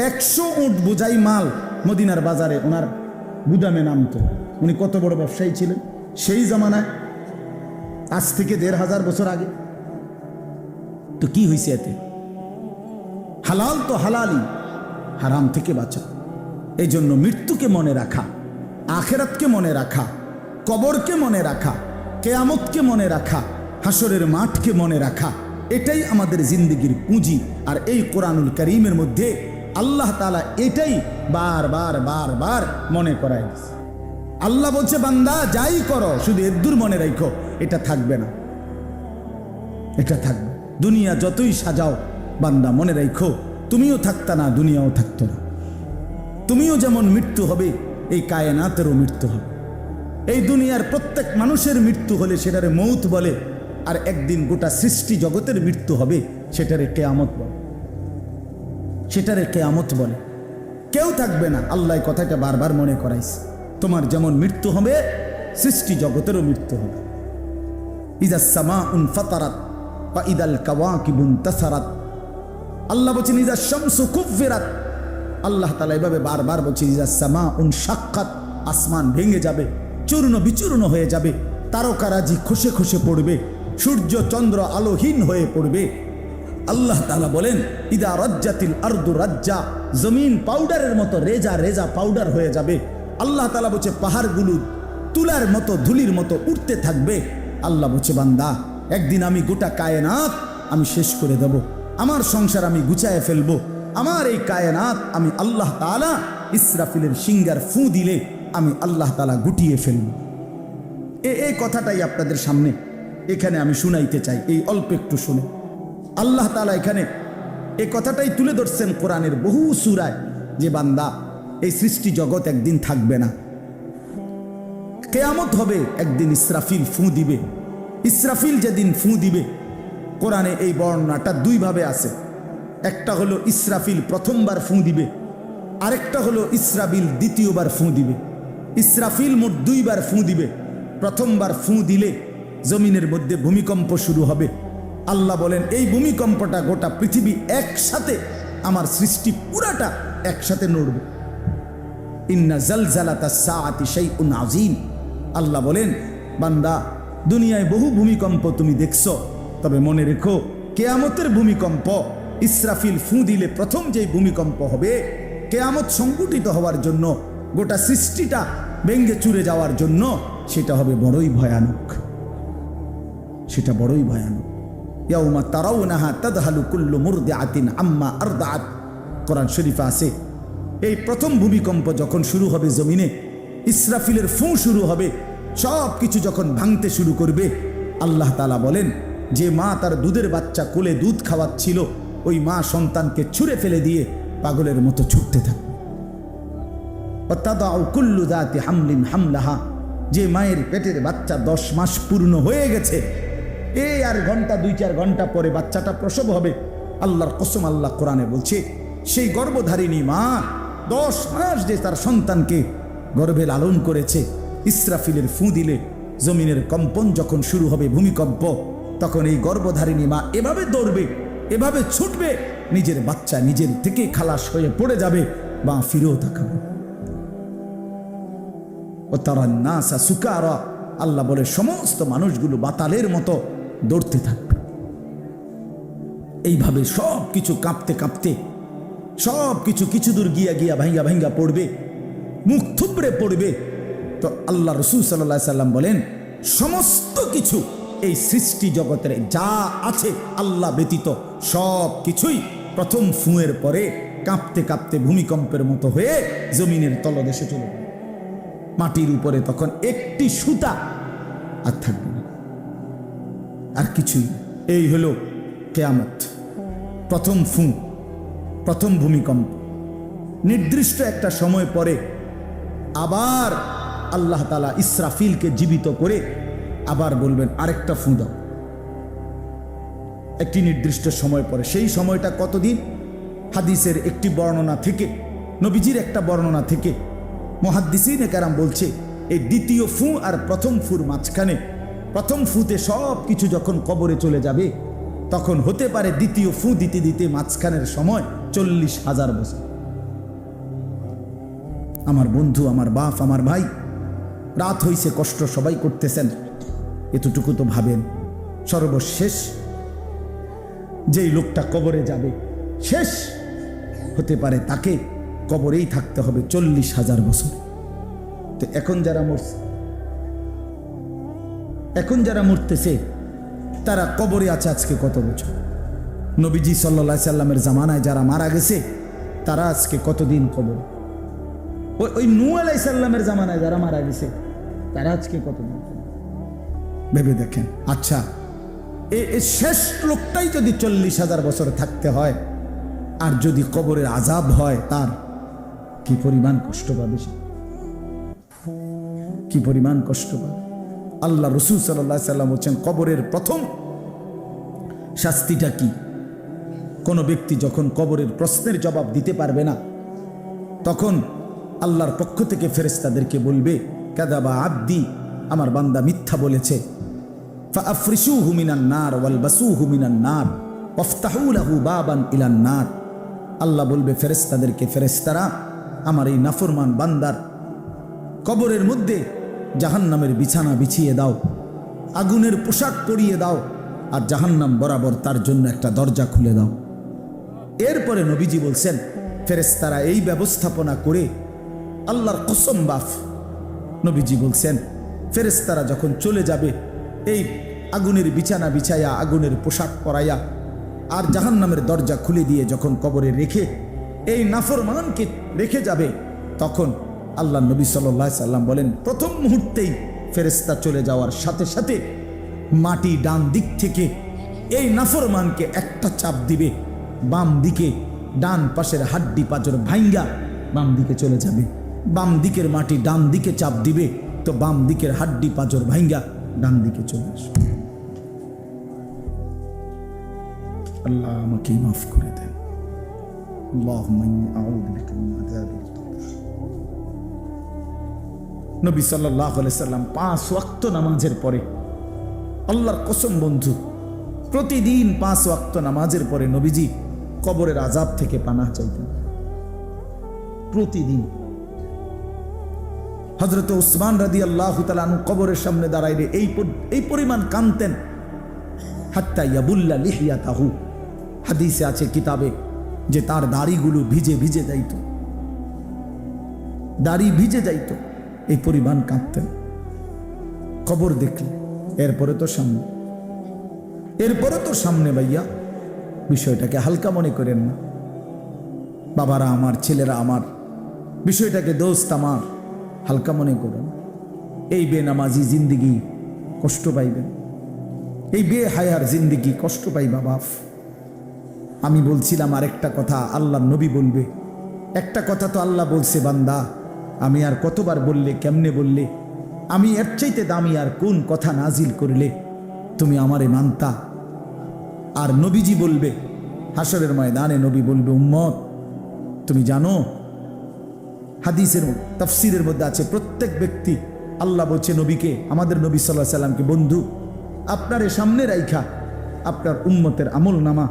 100 উট বোঝাই মাল মদিনার বাজারে ওনার গুদামে নামতো। উনি কত বড় ব্যবসায়ী ছিলেন সেই জামানায়, আজ থেকে 1500 বছর আগে। তো কি হয়েছে এতে? হালাল তো হালালই, হারাম থেকে বাঁচা। এই জন্য মৃত্যুকে মনে রাখা, আখেরাতকে মনে রাখা, কবরকে মনে রাখা, কেয়ামতকে মনে রাখা, হাসরের মাঠকে মনে রাখা, এটাই আমাদের জিন্দেগির পুঁজি। আর এই কোরআনুল কারীমের মধ্যে আল্লাহ তাআলা এটাই বারবার বারবার মনে করায় দিয়েছে। আল্লাহ বলছে, বান্দা যাই করো শুধু এদ্দুর মনে রাখো, এটা থাকবে না, এটা থাকবে। দুনিয়া যতই সাজাও বান্দা মনে রাখো, তুমিও থাকতা না, দুনিয়াও থাকতো না। তুমিও যেমন মৃত্যু হবে, এই কায়নাতেরও মৃত্যু হবে। এই দুনিয়ার প্রত্যেক মানুষের মৃত্যু হলে সেটারে মৌত বলে, আর একদিন গোটা সৃষ্টি জগতের মৃত্যু হবে, সেটারে কিয়ামত বলে, সেটারে কিয়ামত বলে। কেউ থাকবে না, আল্লাহ কথাটা বারবার মনে করাইছে। তোমার যেমন মৃত্যু হবে, সৃষ্টি জগতেরও মৃত্যু হবে। ইযাস সামাউন ফাতারাত ওয়া ইদাল কাওয়াকিবুন তাসারাত। আল্লাহ বলছেন ইযাস শামসু কুফিরাত। আল্লাহ তাআলা এভাবে বারবার বলছেন ইযাস সামাউন শাক্কাত। আসমান ভেঙে যাবে, চূর্ণ বিচূর্ণ হয়ে যাবে, তারকারাজি খসে খসে পড়বে, সূর্য চন্দ্র আলোহীন হয়ে পড়বে। আল্লাহ তাআলা বলেন ইদা রাজ্জাতিল আরদু রাজ্জা। জমিন পাউডারের মতো রেজা রেজা পাউডার হয়ে যাবে। আল্লাহ তাআলা বলছে পাহাড়গুলো তুলার মতো ধুলির মতো উঠতে থাকবে। আল্লাহ বলছে, বান্দা একদিন আমি গোটা কায়নাত আমি শেষ করে দেব, আমার সংসার আমি গুছায় ফেলবো, আমার এই কায়নাত আমি আল্লাহ তাআলা ইসরাফিলের সিঙ্গার ফু দিলে আমি আল্লাহ তাআলা গুটিয়ে ফেলব। এই কথাটাই আপনাদের সামনে এখানে আমি শুনাইতে চাই, এই অল্প একটু শুনে। আল্লাহ তাআলা এখানে এই কথাটাই তুলে ধরছেন কোরআনের বহু সূরায়, যে বান্দা এই সৃষ্টি জগৎ একদিন থাকবে না, কিয়ামত হবে, একদিন ইসরাফিল ফু দিবে। ইসরাফিল যেদিন ফু দিবে, কোরআনে এই বর্ণনাটা দুই ভাবে আছে। একটা হলো ইসরাফিল প্রথমবার ফু দিবে, আরেকটা হলো ইসরাফিল দ্বিতীয়বার ফু দিবে। ইসরাফিল মোট দুইবার ফু দিবে। প্রথমবার ফু দিলে জমিনের মধ্যে ভূমিকম্প শুরু হবে। আল্লাহ বলেন এই ভূমিকম্পটা গোটা পৃথিবী একসাথে, আমার সৃষ্টি পুরাটা একসাথে নড়বে। ইন্না জালজালাতাস সাআতি শাইউন আযীম। আল্লাহ বলেন, বান্দা দুনিয়ায় বহু ভূমিকম্প তুমি দেখছো, তবে মনে রেখো কিয়ামতের ভূমিকম্প, ইসরাফিল ফু দিলে প্রথম যেই ভূমিকম্প হবে, কিয়ামত সংঘটিত হওয়ার জন্য, গোটা সৃষ্টিটা ভেঙ্গে চুরে যাওয়ার জন্য, সেটা হবে বড়ই ভয়ানক, সেটা বড়ই ভয়ানক। ইয়াউমা তারাউনাহা তাদহালু কুল্লু মুরদিআতিন আম্মা আরদাআত। কোরআন শরীফে আছে, এই প্রথম ভূমিকম্প যখন শুরু হবে জমিনে, ইসরাফিলের ফু শুরু হবে, সব কিছু যখন ভাঙতে শুরু করবে, আল্লাহ তাআলা বলেন যে মা তার দুধের বাচ্চা কোলে দুধ খাওয়াচ্ছিল, ওই মা সন্তানকে ছুঁড়ে ফেলে দিয়ে পাগলের মতো ছুটতে থাকবে। ওয়াতাদাউ কুল্লু যাতি হামলিন হামলাহা। যে মায়ের পেটের বাচ্চা 10 মাস পূর্ণ হয়ে গেছে, এই আর ঘন্টা 2-4 ঘন্টা পরে বাচ্চাটা প্রসব হবে। আল্লাহর কসম, আল্লাহ কোরআনে বলছে, সেই গর্ভধারিণী মা 10 মাস যে তার সন্তানকে গর্ভে লালন করেছে, ইসরাফিলের ফু দিলে জমিনের কম্পন যখন শুরু হবে, ভূমিকম্প, তখন এই গর্ভধারিণী মা এভাবে দৌড়বে, এভাবে ছুটবে, নিজের বাচ্চা নিজের থেকে খালাস হয়ে পড়ে যাবে, বা ফিরেও তাকাবে। ও তারা নাসা সুকারা। আল্লাহ বলে সমস্ত মানুষগুলো বাতালের মতো দৌড়তে থাকবে। এইভাবে সব কিছু কাঁপতে কাঁপতে, সব কিছু কিছু দূর গিয়া গিয়া ভাঙ্গা ভাঙ্গা পড়বে, মুখ থুবড়ে পড়বে। তো আল্লাহ রাসূল সাল্লাল্লাহু আলাইহি সাল্লাম বলেন, সমস্ত কিছু এই সৃষ্টি জগতের যা আছে আল্লাহ ব্যতীত সব কিছুই প্রথম ফুঁয়ের পরে কাঁপতে কাঁপতে ভূমিকম্পের মতো হয়ে জমিনের তলদেশে চলে যাবে। মাটির উপরে তখন একটি সুতা আর থাকবে না, আর কিছুই। এই হলো কিয়ামত, প্রথম ফু, প্রথম ভূমিকম্প। নির্দিষ্ট একটা সময় পরে আবার আল্লাহ তাআলা ইসরাফিলকে জীবিত করে আবার বলবেন আরেকটা ফু দাও, একটি নির্দিষ্ট সময় পরে। সেই সময়টা কতদিন? হাদিসের একটি বর্ণনা থেকে, নবীজির একটা বর্ণনা থেকে মুহাদ্দিসিনে কেরাম বলছে, এই দ্বিতীয় ফু আর প্রথম ফুর মাঝখানে, প্রথম ফুতে সব কিছু যখন কবরে চলে যাবে, তখন হতে পারে দ্বিতীয় ফু দিতে দিতে মাঝখানের সময় 40,000 বছর। আমার বন্ধু, আমার বাপ, আমার ভাই, রাত হইছে, কষ্ট সবাই করতেছেন, এতটুকু তো ভাবেন সর্বশেষ যেই লোকটা কবরে যাবে, শেষ হতে পারে তাকে কবরেই থাকতে হবে 40,000 বছর। তো এখন যারা মরতেছে তারা কবরে আছে আজকে কত বছর? নবীজি সাল্লাল্লাহু আলাইহি সাল্লামের জামানায় যারা মারা গেছে তারা আজকে কতদিন কবর? ওই নূহ আলাইহিস সালামের জামানায় যারা মারা গেছে তারা আজকে কতদিন? ভেবে দেখেন। আচ্ছা, এই শেষ লোকটাই যদি 40,000 বছর থাকতে হয়, আর যদি কবরের আযাব হয়, তার কি পরিমাণ কষ্ট পাবে সে? কি পরিমাণ কষ্ট পাবে? আল্লাহ রাসূল সাল্লাল্লাহু আলাইহি সাল্লাম বলেন, কবরের প্রথম শাস্তিটা কি? কোন ব্যক্তি যখন কবরের প্রশ্নের জবাব দিতে পারবে না, তখন আল্লাহর পক্ষ থেকে ফেরেশতাদেরকে বলবে, কাযাবা আব্দি, আমার বান্দা মিথ্যা বলেছে। ফাআফরিশুহু মিনান নার ওয়ালবাসুহু মিনান নার ওয়াফতাহু লাহু বাবান ইলান নার। আল্লাহ বলবে ফেরেশতাদেরকে, ফেরেশতারা আমার এই নাফরমান বান্দার কবরের মধ্যে জাহান্নামের বিছানা বিছিয়ে দাও, আগুনের পোশাক পরিয়ে দাও, আর জাহান্নাম বরাবর তার জন্য একটা দরজা খুলে দাও। এরপরে নবীজি বলছেন, ফেরেশতারা এই ব্যবস্থাপনা করে, আল্লাহর কসম বাফ, নবীজি বলছেন ফেরেশতারা যখন চলে যাবে এই আগুনের বিছানা বিছাইয়া, আগুনের পোশাক পরাইয়া, আর জাহান্নামের দরজা খুলে দিয়ে যখন কবরে রেখে এই নাফরমানকে রেখে যাবে, তখন আল্লাহ নবী সাল্লাল্লাহু আলাইহি সাল্লাম বলেন, প্রথম মুহূর্তেই ফেরেশতা চলে যাওয়ার সাথে সাথে মাটি ডান দিক থেকে এই নাফরমানকে একটা চাপ দিবে, বাম দিকে ডান পাশের হাড্ডি পাঁজর ভাঙ্গা বাম দিকে চলে যাবে। বাম দিকের মাটি ডান দিকে চাপ দিবে, তো বাম দিকের হাড্ডি পাঁজর ভাঙ্গা ডান দিকে চলে আসবে। আল্লাহ আমাকে মাফ করে দেন। আল্লাহুম্মা ইন্নী আউযু বিকা মিন আযাবিল কবর। নবী সাল্লাল্লাহু আলাইহি সাল্লাম 5 ওয়াক্ত নামাজের পরে, আল্লাহর কসম বন্ধু, প্রতিদিন 5 ওয়াক্ত নামাজের পরে নবীজি কবরের আযাব থেকে পানাহ চাইতেন। প্রতিদিন। হযরত উসমান রাদিয়াল্লাহু তাআলা আনহু কবরের সামনে দাঁড়াইলে এই পরিমাণ কাঁদতেন, হাত্তা ইয়াবুল্লা লিহিয়াতাহু। হাদিসে আছে কিতাবে যে তার দাড়িগুলো ভিজে ভিজে যাইত, দাড়ি ভিজে যাইত, এই পরিমাণ কাঁদতেন কবর দেখলে। এরপরে তো সামনে ভাইয়া, বিষয়টাকে হালকা মনে করেন না। বাবারা আমার, ছেলেরা আমার, বিষয়টাকে দোস্ত আমার, হালকা মনে করেন। এই বেনামাজি জিন্দিগি কষ্ট পাইবেন, এই বেহায়ার জিন্দিগি কষ্ট পাইবা বাপ। আমি বলছিলাম আরেকটা কথা, আল্লাহ নবী বলবে একটা কথা, তো আল্লাহ বলছে, বান্দা আমি আর কতবার বললে, কেমনে বললে, আমি এর চাইতে দামি আর কোন কথা নাজিল করলে তুমি আমারে মানতা? আর নবীজি বলবে হাসরের ময়দানে, নবী বলবে, উম্মত তুমি জানো, হাদিসের তাফসীরের মধ্যে আছে, প্রত্যেক ব্যক্তি, আল্লাহ বলছে নবীকে, আমাদের নবী সাল্লাল্লাহু আলাইহি সাল্লামকে, বন্ধু আপনারে সামনে রাইখা আপনার উম্মতের আমল নামা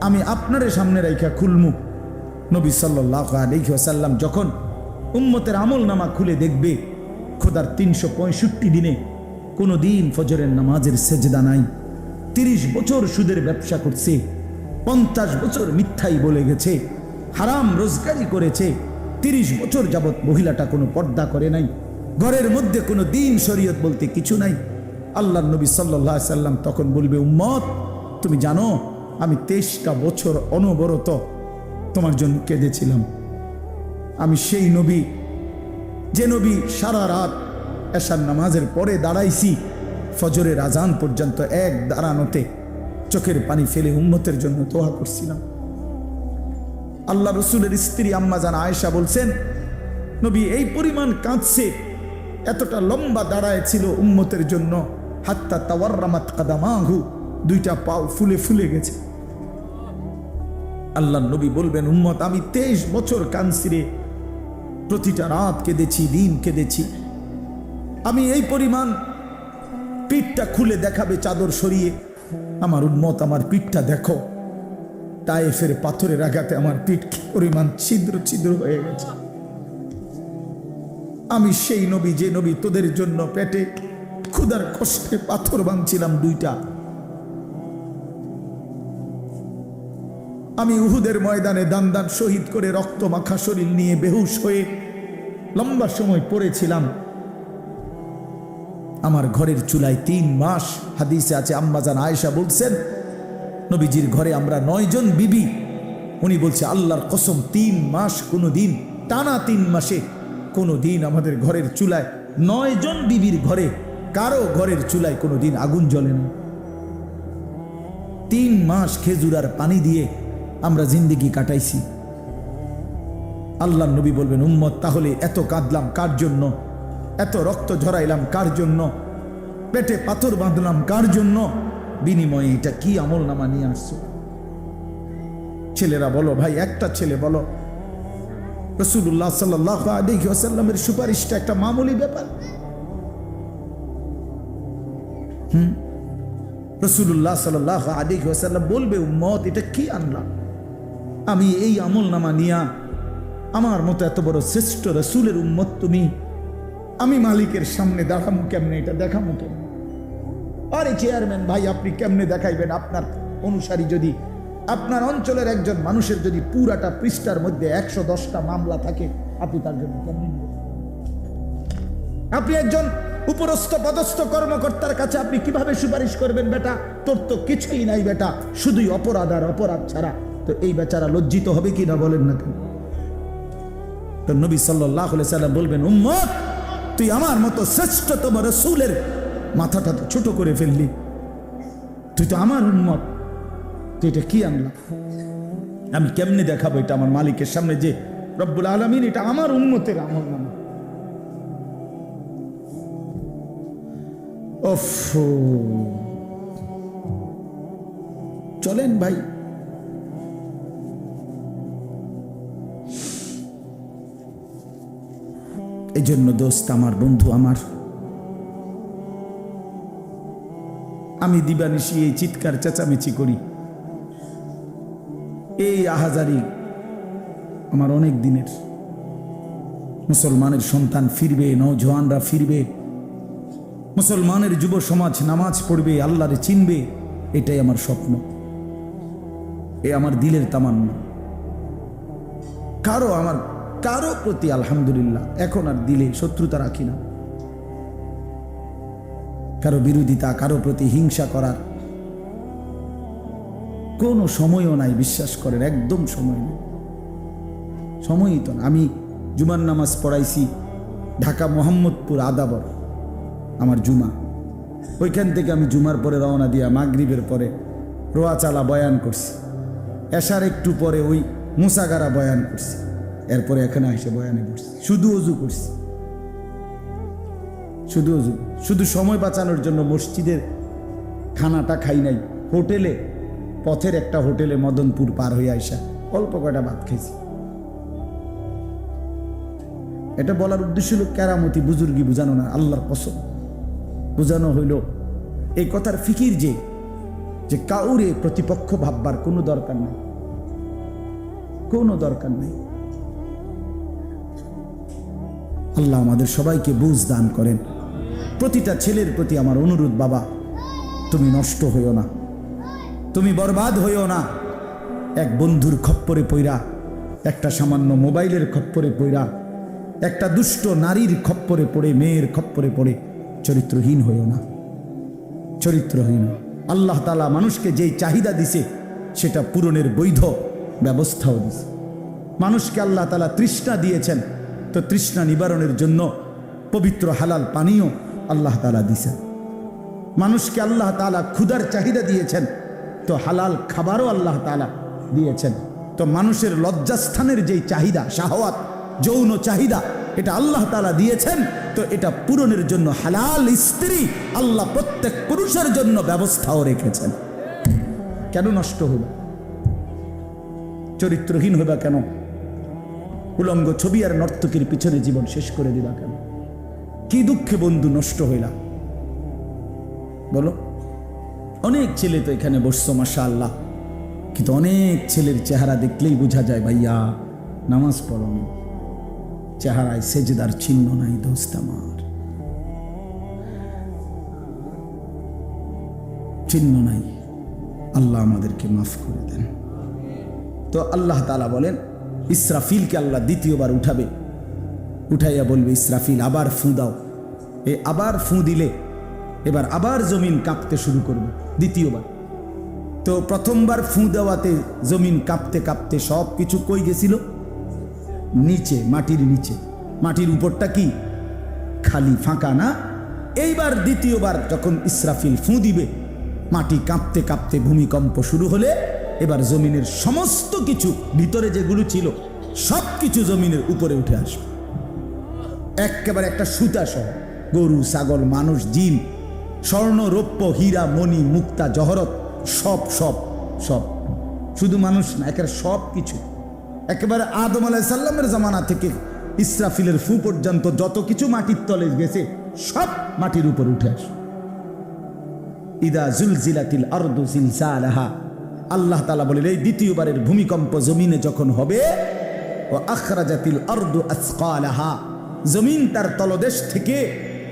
আমি আপনারে সামনে রাইখা খুলমু। নবী সাল্লাল্লাহু আলাইহি ওয়াসাল্লাম যখন উম্মতের আমল নামা খুলে দেখবে, খোদার 365 দিনে কোনো দিন ফজরের নামাজের সেজদা নাই, 30 বছর সুদের ব্যবসা করছে, 50 বছর মিথ্যাই বলে গেছে, হারাম রোজগারি করেছে, 30 বছর যাবৎ মহিলাটা কোনো পর্দা করে নাই, ঘরের মধ্যে কোনো দিন শরীয়ত বলতে কিছু নাই। আল্লাহর নবী সাল্লাল্লাহু আলাইহি সাল্লাম তখন বলবে, উম্মত তুমি জানো আমি 23টা বছর অনবরত তোমার জন্য কেঁদেছিলাম। আমি সেই নবী, যে নবী সারা রাত এশার নামাজের পরে দাঁড়াইছি ফজরের আজান পর্যন্ত, এক দাঁড়ানোতে চোখের পানি ফেলে উম্মতের জন্য দোয়া করছিলাম। আল্লাহ রসুলের স্ত্রী আম্মা জান আয়েশা বলছেন, নবী এই পরিমাণ কাঁদছে, এতটা লম্বা দাঁড়ায় ছিল উম্মতের জন্য, হাত্তা তাওয়াররামাত কাদামাহু, 2টা পাও ফুলে ফুলে গেছে। আল্লাহ নবী বলবেন, উম্মত আমি 23 বছর কাঁদছি রে, প্রতিটা রাত কেঁদেছি, দিন কেঁদেছি। আমি এই পরিমাণ, পিঠটা খুলে দেখাবে চাদর সরিয়ে, আমার উম্মত, আমার পিঠটা দেখো, তায়েফের পাথরের আঘাতে আমার পিঠ কি পরিমাণ ছিদ্র ছিদ্র হয়ে গেছে। আমি সেই নবী, যে নবী তোদের জন্য পেটে ক্ষুধার কষ্টে পাথর ভাঙছিলাম 2টা। আমি উহুদের ময়দানে দান দান শহীদ করে রক্ত মাখা শরীর নিয়ে বেহুশ হয়ে লম্বা সময় পড়েছিলাম। আমার ঘরের চুলায় 3 মাস, হাদিসে আছে আম্মাজান আয়েশা বলছেন, নবীজির ঘরে আমরা 9 জন বিবি। উনি বলছে আল্লাহর কসম 3 মাস, কোনো দিন টানা 3 মাসে কোনো দিন আমাদের ঘরের চুলায় 9 জন বিবির ঘরে কারো ঘরের চুলায় কোনো দিন আগুন জ্বলে না। 3 মাস খেজুর আর পানি দিয়ে আমরা জিন্দেগি কাটাইছি। আল্লাহর নবী বলবেন, উম্মত তাহলে এত কাঁদলাম কার জন্য, এত রক্ত ঝরাইলাম কার জন্য, পেটে পাথর বাঁধলাম কার জন্য, বিনিময়ে এটা কি আমল নামা নিয়ে আসছো? ছেলেরা বলো ভাই, একটা ছেলে বলো রাসূলুল্লাহ সাল্লাল্লাহু আলাইহি ওয়াসাল্লামের সুপারিশটা একটা মামুলি ব্যাপার? রাসূলুল্লাহ সাল্লাল্লাহু আলাইহি ওয়াসাল্লাম বলবে, উম্মত এটা কি আনলাম আমি এই আমল নামা নিয়া? আমার মতো এত বড় শ্রেষ্ঠ রাসূলের উম্মত তুমি, আমি মালিকের সামনে দাঁড়ামু কেমনে, এটা দেখামু কেমনে? আরে চেয়ারম্যান ভাই, আপনি কেমনে দেখাইবেন? আপনার অনুসারী যদি, আপনার অঞ্চলের একজন মানুষের যদি পুরাটা পৃষ্ঠার মধ্যে 110টা মামলা থাকে, আপনি তার জন্য কেমনে নেবেন? আপনি একজন উপরস্থ পদস্থ কর্মকর্তার কাছে আপনি কিভাবে সুপারিশ করবেন? বেটা তোর তো কিছুই নাই বেটা, শুধুই অপরাধ আর অপরাধ ছাড়া। তো এই বেচারা লজ্জিত হবে কি না বলেন না কেন? তো নবী সাল্লাল্লাহু আলাইহি সাল্লাম বলবেন, উম্মত তুই আমার মতো শ্রেষ্ঠতম রাসূলের মাথাটা তো ছোট করে ফেললি, তুই তো আমার উম্মত, তুই এটা কি আনলা? আমি কেমনে দেখাবো এটা আমার মালিকের সামনে যে রব্বুল আলামিন এটা আমার উম্মতের আমল নামা? ওফ, চলেন ভাই, এই জন্য দোস্ত আমার, বন্ধু আমার, আমি দিবানিশি এই চিৎকার চেঁচামেচি করি, এই আহাজারি আমার অনেক দিনের। মুসলমানের সন্তান ফিরবে, নওজওয়ানরা ফিরবে, মুসলমানের যুব সমাজ নামাজ পড়বে, আল্লাহরে চিনবে, এটাই আমার স্বপ্ন, এ আমার দিলের তামান্না। কারো প্রতি আলহামদুলিল্লাহ এখন আর দিলে শত্রুতা রাখি না, কারো বিরোধিতা, কারো প্রতি হিংসা করার কোনো সময়ও নাই, বিশ্বাস করেন, একদম সময় নেই, সময়ই তো না। আমি জুমার নামাজ পড়াইছি ঢাকা মোহাম্মদপুর আদাবর, আমার জুমা, ওইখান থেকে আমি জুমার পরে রওনা দিয়া মাগরিবের পরে রোয়াচালা বয়ান করছি, এশার একটু পরে ওই মুসাগারা বয়ান করছি, এরপরে এখানে এসে বয়ানে বসছি, শুধু অজু করছি, শুধু অজু, শুধু সময় বাঁচানোর জন্য মসজিদের খানাটা খাই নাই, হোটেলে, পথের একটা হোটেলে মদনপুর পার হয়ে আইসা অল্প কয়টা ভাত খাইছি। এটা বলার উদ্দেশ্য হলো কেরামতি বুজুর্গি বুঝানো না, আল্লাহর কসম বুঝানো হইল এই কথার ফিকির যে কাউরে প্রতিপক্ষ ভাববার কোনো দরকার নেই, কোনো দরকার নেই। আল্লাহ আমাদের সবাইকে বুঝ দান করেন। প্রতিটা ছেলের প্রতি আমার অনুরোধ, বাবা তুমি নষ্ট হইও না, তুমি বরবাদ হইও না। এক বন্ধুর খপ্পরে পইরা, একটা সামান্য মোবাইলের খপ্পরে পইরা, একটা দুষ্ট নারীর খপ্পরে পড়ে, মেয়ের খপ্পরে পড়ে চরিত্রহীন হইও না, চরিত্রহীন। আল্লাহ তাআলা মানুষকে যেই চাহিদা দিছে সেটা পূরণের বৈধ ব্যবস্থাও দিছে। মানুষকে আল্লাহ তাআলা তৃষ্ণা দিয়েছেন, তো তৃষ্ণা নিবারণের জন্য পবিত্র হালাল পানীয় আল্লাহ তাআলা দিয়েছেন। মানুষকে আল্লাহ তাআলা ক্ষুধার চাহিদা দিয়েছেন, তো হালাল খাবারও আল্লাহ তাআলা দিয়েছেন। তো মানুষের লজ্জাস্থানের যেই চাহিদা, শাহওয়াত, যৌন চাহিদা, এটা আল্লাহ তাআলা দিয়েছেন, তো এটা পূরণের জন্য হালাল স্ত্রী আল্লাহ প্রত্যেক পুরুষের জন্য ব্যবস্থাও রেখেছেন। কেন নষ্ট হইবা? চরিত্রহীন হইবা কেন? উলঙ্গ ছবি আর নর্তকীর পিছনে জীবন শেষ করে দিবা কেন? কি দুঃখে বন্ধু নষ্ট হইলা বলো? অনেক ছেলে তো এখানে বসছো মাশাআল্লাহ, কিন্তু অনেক ছেলের চেহারা দেখলেই বোঝা যায় ভাইয়া নামাজ পড়নি, চেহারায় সেজদার চিহ্ন নাই। দোস্ত আমার চিহ্ন নাই, আল্লাহ আমাদেরকে মাফ করে দেন। তো আল্লাহ তাআলা বলেন ইসরাফিলকে আল্লাহ দ্বিতীয়বার উঠাবে, উঠাইয়া বলবে ইসরাফিল আবার ফুঁ দাও। এই আবার ফুঁ দিলে এবার আবার জমিন কাঁপতে শুরু করবে দ্বিতীয়বার। তো প্রথমবার ফুঁ দেওয়াতে জমিন কাঁপতে কাঁপতে সব কিছু কই গেছিল? নিচে, মাটির নিচে। মাটির উপরটা কি খালি, ফাঁকা না? এইবার দ্বিতীয়বার যখন ইসরাফিল ফুঁ দিবে, মাটি কাঁপতে কাঁপতে ভূমিকম্প শুরু হলে এবার জমিনের সমস্ত কিছু ভিতরে যেগুলো ছিল সব কিছু জমিনের উপরে উঠে আসবে একেবারে একটা সুতা সহ। গরু, ছাগল, মানুষ, জিন, স্বর্ণ, রৌপ্য, হীরা, মণি, মুক্তা, জহরত, সব সব সব, শুধু মানুষ না, একেবারে সব কিছু। একেবারে আদম আলাইহিস সালামের জামানা থেকে ইসরাফিলের ফু পর্যন্ত যত কিছু মাটির তলে গেছে সব মাটির উপর উঠে আসে। ইদা জুলজিলাতিল আরদু জিলজালাহা, আল্লাহ তাআলা বলেন এই দ্বিতীয়বারের ভূমিকম্প জমিনে যখন হবে, ও আখরাজাতিল আরদু আসকালাহা, জমিন তার তলদেশ থেকে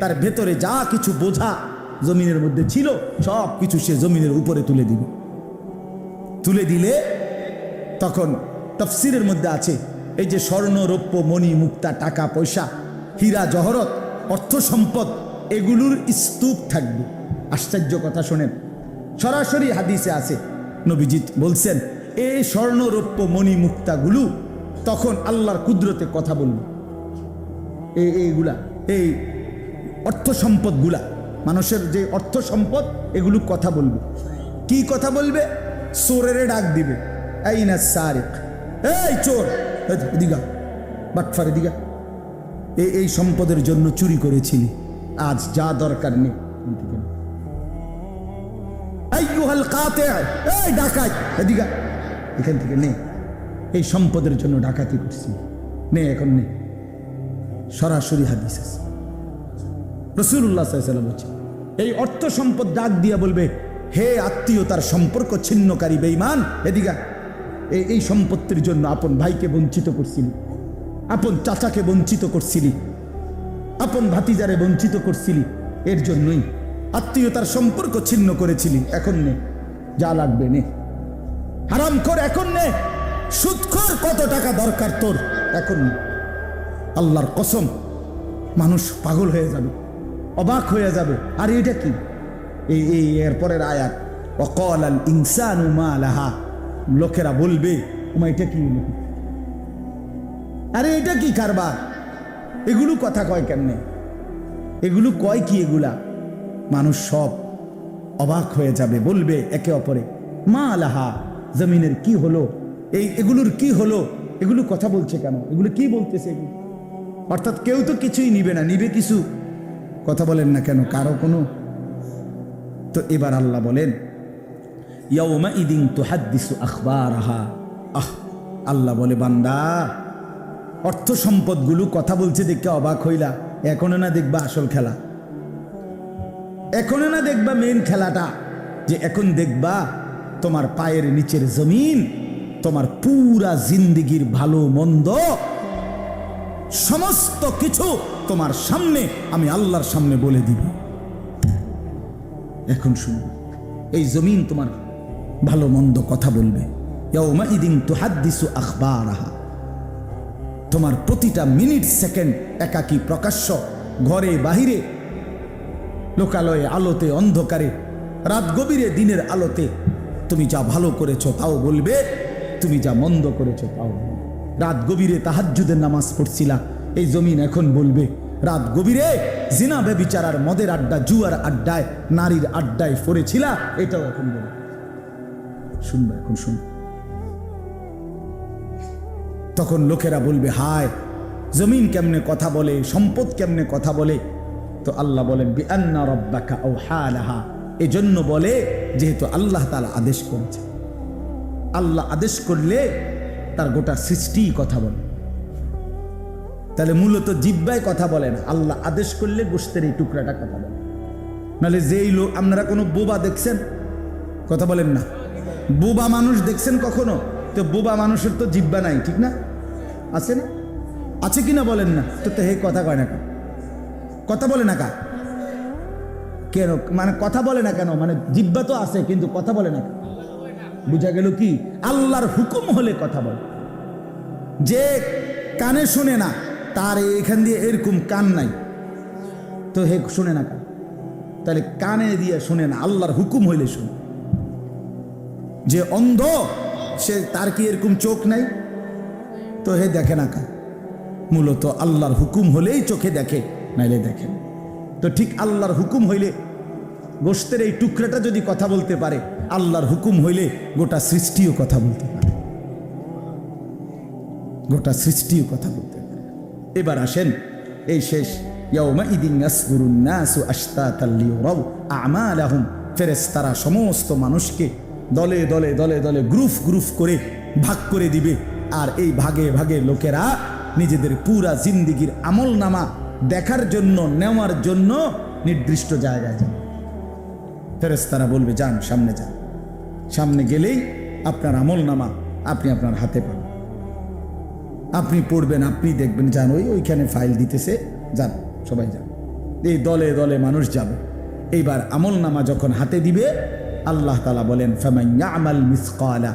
তার ভেতরে যা কিছু বোঝা জমিনের মধ্যে ছিল সব কিছু সে জমিনের উপরে তুলে দিবে। তুলে দিলে তখন তাফসীরের মধ্যে আছে এই যে স্বর্ণ, রৌপ্য, মণি, মুক্তা, টাকা পয়সা, হীরা, জহরত, অর্থ সম্পদ, এগুলোর স্তূপ থাকবে। আশ্চর্য কথা শোনেন, সরাসরি হাদিসে আছে, নবীজি বলছেন এই স্বর্ণ, রৌপ্য, মণি, মুক্তাগুলো তখন আল্লাহর কুদরতে কথা বলবে। এইগুলা, এই অর্থ সম্পদগুলা, মানুষের যে অর্থ সম্পদ, এগুলো কথা বলবে। কি কথা বলবে? চোরের ডাক দিবে, আইনা সারিক, এই চোর, এদিকে বাটফার, এদিকে এই সম্পদের জন্য চুরি করেছিলি, আজ যা দরকার নেই। আইয়ুহাল কাতি, এই ডাকাত, এদিকে এখান থেকে নে, এই সম্পদের জন্য ডাকাতি করছি, নে এখন নে। সরাসরি হাদিস আছে, রাসূলুল্লাহ সাল্লাল্লাহু আলাইহি ওয়াসাল্লাম বলেছেন এই অর্থ সম্পদ ডাক দিয়া বলবে, হে আত্মীয়তার সম্পর্ক ছিন্নকারী বেঈমান, এদিকে এই সম্পত্তির জন্য আপন ভাইকে বঞ্চিত করছিলি, আপন চাচাকে বঞ্চিত করছিলি, আপন ভাতিজারে বঞ্চিত করছিলি, এর জন্যই আত্মীয়তার সম্পর্ক ছিন্ন করেছিলি, এখন নে যা লাগবে নে। হারামখোর এখন নে, সুদখোর কত টাকা দরকার তোর এখন নে। আল্লাহর কসম, মানুষ পাগল হয়ে যাবে, অবাক হয়ে যাবে। আর এটা কি? এই এরপরের আয়াত, ওয়াকালাল ইনসানু মা লাহা, লোকেরা বলবে ওমা এটা কি? আরে এটা কি কারবার? এগুলো কথা কয় কেমনে? এগুলো কয় কি? এগুলা মানুষ সব অবাক হয়ে যাবে, বলবে একে অপরে মা লাহা, জমিনের কি হলো, এগুলোর কি হলো, এগুলো কথা বলছে কেন, এগুলো কি বলতেছে এগুলো? অর্থাৎ কেউ তো কিছুই নিবে না, নিবে কিছু, কথা বলেন না কেন কারো কোনো। তো এবার আল্লাহ বলেন ইয়াউমা ইদিন তুহাদ্দিসু আখবারাহা, আল্লাহ বলে বান্দা অর্থ সম্পদগুলো কথা বলছে দেখে অবাক হইলা, এখনো না দেখবা আসল খেলা, এখনো না দেখবা মেন খেলাটা, যে এখন দেখবা তোমার পায়ের নিচের জমিন, তোমার পুরা জিন্দেগির ভালো মন্দ সমস্ত কিছু তোমার সামনে আমি আল্লাহর সামনে বলে দিব। এখন শুনো, এই জমিন তোমার ভালো মন্দ কথা বলবে। ইয়াউমা ইদিন তুহাদ্দিসু আখবারাহা, তোমার প্রতিটা মিনিট সেকেন্ড একাকী প্রকাশ্য, ঘরে বাহিরে, লোকালয়ে, আলোতে, অন্ধকারে, রাত গভীরে, দিনের আলোতে তুমি যা ভালো করেছো তাও বলবে, তুমি যা মন্দ করেছো তাও বলবে। রাত গভীরে তাহাজ্জুদের নামাজ পড়ছিলা, এই জমিন এখন বলবে রাত গভীরে জিনা ব্যভিচার আর মদের আড্ডা, জুয়ার আড্ডায়, নারীর আড্ডায় পড়েছিলা, এটাও এখন বলবে। শুনবা, এখন শুন। তখন লোকেরা বলবে হায় জমিন কেমনে কথা বলে, সম্পদ কেমনে কথা বলে। তো আল্লাহ বলেন বিআন্না রাব্বাকা আওহা লাহা, এজন্য বলে যেহেতু আল্লাহ তাআলা আদেশ করেছে। আল্লাহ আদেশ করলে তার গোটা সৃষ্টি কথা বলে। তাহলে মূলত জিহ্বায় কথা বলে না, আল্লাহ আদেশ করলে গোশতের এই টুকরাটা কথা বলে। নাহলে যেই লোক, আপনারা কোনো বোবা দেখছেন কথা বলেন না। বোবা মানুষ দেখছেন কখনো? তো বোবা মানুষের তো জিহ্বা নাই, ঠিক না? আছে না? আছে কিনা বলেন না তো? তো হে কথা কয় না কেন? কথা বলে না কেন? মানে কথা বলে না কেন? মানে জিহ্বা তো আছে কিন্তু কথা বলে না কেন? বুঝা গেল কি? আল্লাহর হুকুম হলে কথা বলে। যে কানে শুনে না, তার এখান দিয়ে এরকম কান নাই, তো হে শুনে না কেন? তাহলে কানে দিয়ে শুনে না, আল্লাহর হুকুম হইলে শুনে। যে অন্ধ, সে তার কি এরকম চোখ নাই, তো হে দেখে না কেন? মূলত আল্লাহর হুকুম হলেই চোখে দেখে, নাইলে দেখে না। তো ঠিক আল্লাহর হুকুম হইলে গোশতের এই টুকরাটা যদি কথা বলতে পারে, আল্লাহর হুকুম হইলে গোটা সৃষ্টিও কথা বলতে পারে, গোটা সৃষ্টিও কথা বলতে পারে। এবার আসেন, এই শেষ ইয়াউমাইদিন ইয়াসদুরুন নাসু আশতাতাল লিয়ারাউ আমালাহুম। ফেরেশতারা সমস্ত মানুষকে দলে দলে দলে দলে গ্রুপ গ্রুপ করে ভাগ করে দিবে, আর এই ভাগে ভাগে লোকেরা নিজেদের পুরা জিন্দিগির আমলনামা দেখার জন্য, নেওয়ার জন্য নির্দিষ্ট জায়গায় যাবে। ফেরেশতারা বলবে যান, সামনে যান। সামনে গেলেই আপনার আমলনামা আপনি আপনার হাতে পাবেন, আপনি পড়বেন, আপনি দেখবেন, যান ওইখানে ফাইল দিতেছে, যান, সবাই যান। এই দলে দলে মানুষ যাবে। এইবার আমলনামা যখন হাতে দিবে, আল্লাহ তাআলা বলেন ফামান ইয়ামাল মিসকালা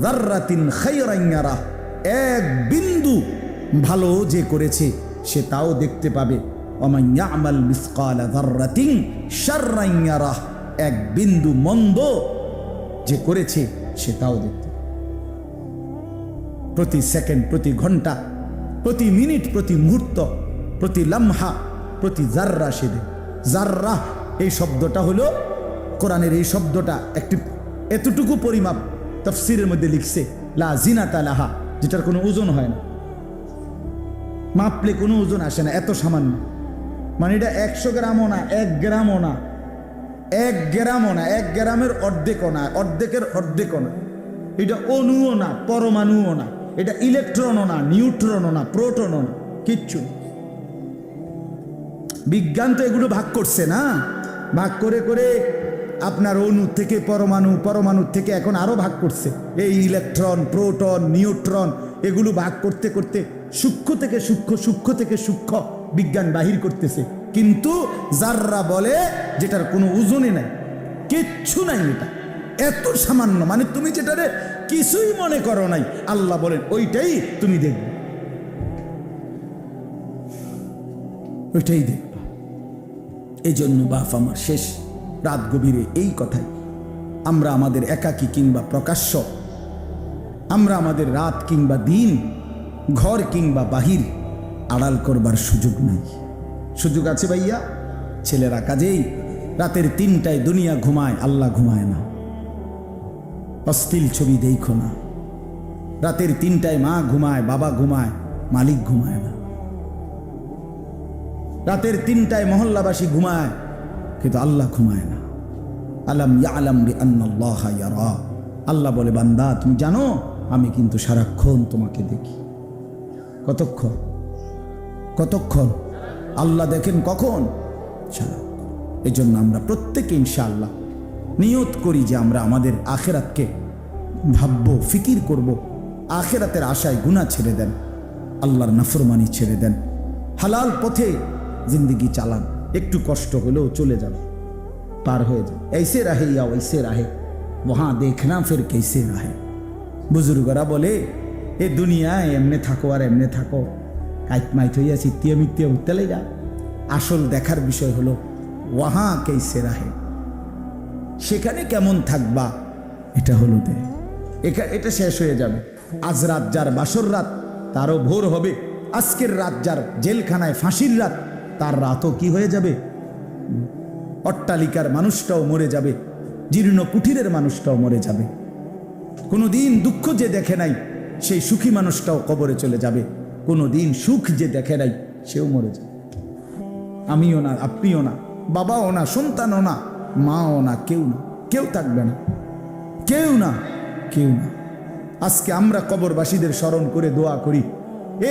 যাররাতিন খায়রান ইয়ারাহ। এক বিন্দু ভালো যে করেছে সে তাও দেখতে পাবে। ওমান ইয়ামাল মিসকালা যাররাতিন শাররান ইয়ারাহ। এক বিন্দু মন্দ যে করেছে সে তাও দেখতে পাবে। প্রতি সেকেন্ড, প্রতি ঘন্টা, প্রতি মিনিট, প্রতি মুহূর্ত, প্রতি লামহা, প্রতি জাররা সে দেখে। জাররা এই শব্দটা হলো কোরআনের, এই শব্দটা একটি এতটুকু পরিমাপ তাফসীরের মধ্যে লিখছে, লা জিনাতা লাহা, যেটার কোনো ওজন হয় না, মাপলে কোনো ওজন আসে না, এত সামান্য। মানে এটা 100 গ্রামও না, 1 গ্রামও না, 1 গ্রামও না, 1 গ্রামের অর্ধেকও না, অর্ধেকের অর্ধেকও না। এটা অণুও না, পরমাণুও না, এটা ইলেকট্রনও না, নিউট্রনও না, প্রোটনও না, কিচ্ছু। বিজ্ঞান তো এগুলো ভাগ করছে না, ভাগ করে করে আপনার অণু থেকে পরমাণু, পরমাণুর থেকে এখন আরো ভাগ করছে। এই ইলেকট্রন, প্রোটন, নিউট্রন, এগুলো ভাগ করতে করতে সূক্ষ্ম থেকে সূক্ষ্ম, সূক্ষ্ম থেকে সূক্ষ্ম বিজ্ঞান বাহির করতেছে। কিন্তু জাররা বলে যেটার কোনো ওজনই নাই, কিচ্ছু নাই, এটা এত সামান্য, মানে তুমি যেটারে কিছুই মনে করো নাই, আল্লাহ বলেন ওইটাই তুমি দেখবে, ওইটাই দেখবে। এই জন্য বাপ আমার শেষ রাত গভীরে এই কথাই, আমরা আমাদের একাকী কিংবা প্রকাশ্য, আমরা আমাদের রাত কিংবা দিন, ঘর কিংবা বাহির আড়াল করবার সুযোগ নাই। সুযোগ আছে ভাইয়া? ছেলেরা কাজেই রাতের 3টায় দুনিয়া ঘুমায়, আল্লাহ ঘুমায় না। অশ্লীল ছবি দেখো না। রাতের 3টায় মা ঘুমায়, বাবা ঘুমায়, মালিক ঘুমায় না। রাতের 3টায় মহল্লাবাসী ঘুমায়, কিন্তু আল্লাহ ঘুমায় না। আলাম ইয়ালাম বিআন্নাল্লাহা ইয়ারা। আল্লাহ বলে বান্দা তুমি জানো আমি কিন্তু সারাক্ষণ তোমাকে দেখি। কতক্ষণ? কতক্ষণ? আল্লাহ দেখেন কখন? সারাক্ষণ। এই জন্য আমরা প্রত্যেকে ইনশাআল্লাহ নিয়ত করি যে আমরা আমাদের আখেরাতকে ভাববো, ফিকির করব। আখেরাতের আশায় গুনাহ ছেড়ে দেন, আল্লাহর নাফরমানি ছেড়ে দেন, হালাল পথে জিন্দগি চালান। একটু কষ্ট হলেও চলে যাবে, পার হয়ে যাবে। ऐसे रहे या वैसे रहे वहाँ देखना फिर कैसे रहे। বুজুর্গরা বলে এ দুনিয়ায় এমনে থাকো আর এমনে থাকো, কাইট মাইট হইয়া চিত্তিয়া মিত্তিয়া উঠতে লেগা। আসল দেখার বিষয় হলো ওয়াহা কেসে রাহে, সেখানে কেমন থাকবা, এটা হলো দে। এটা শেষ হয়ে যাবে। আজ রাত যার বাসর রাত, তারও ভোর হবে। আজকের রাত যার জেলখানায় ফাঁসির রাত, তার রাতও কি হয়ে যাবে? অট্টালিকার মানুষটাও মরে যাবে, জীর্ণ কুঠিরের মানুষটাও মরে যাবে। কোনোদিন দুঃখ যে দেখে নাই সেই সুখী মানুষটাও কবরে চলে যাবে। কোনোদিন সুখ যে দেখে নাই সেও মরে যাবে। আমিও না, আপনিও না, বাবাও না, সন্তানও না, মাও না, কেউ না, কেউ থাকবে না, কেউ না, কেউ না। আজকে আমরা কবরবাসীদের স্মরণ করে দোয়া করি,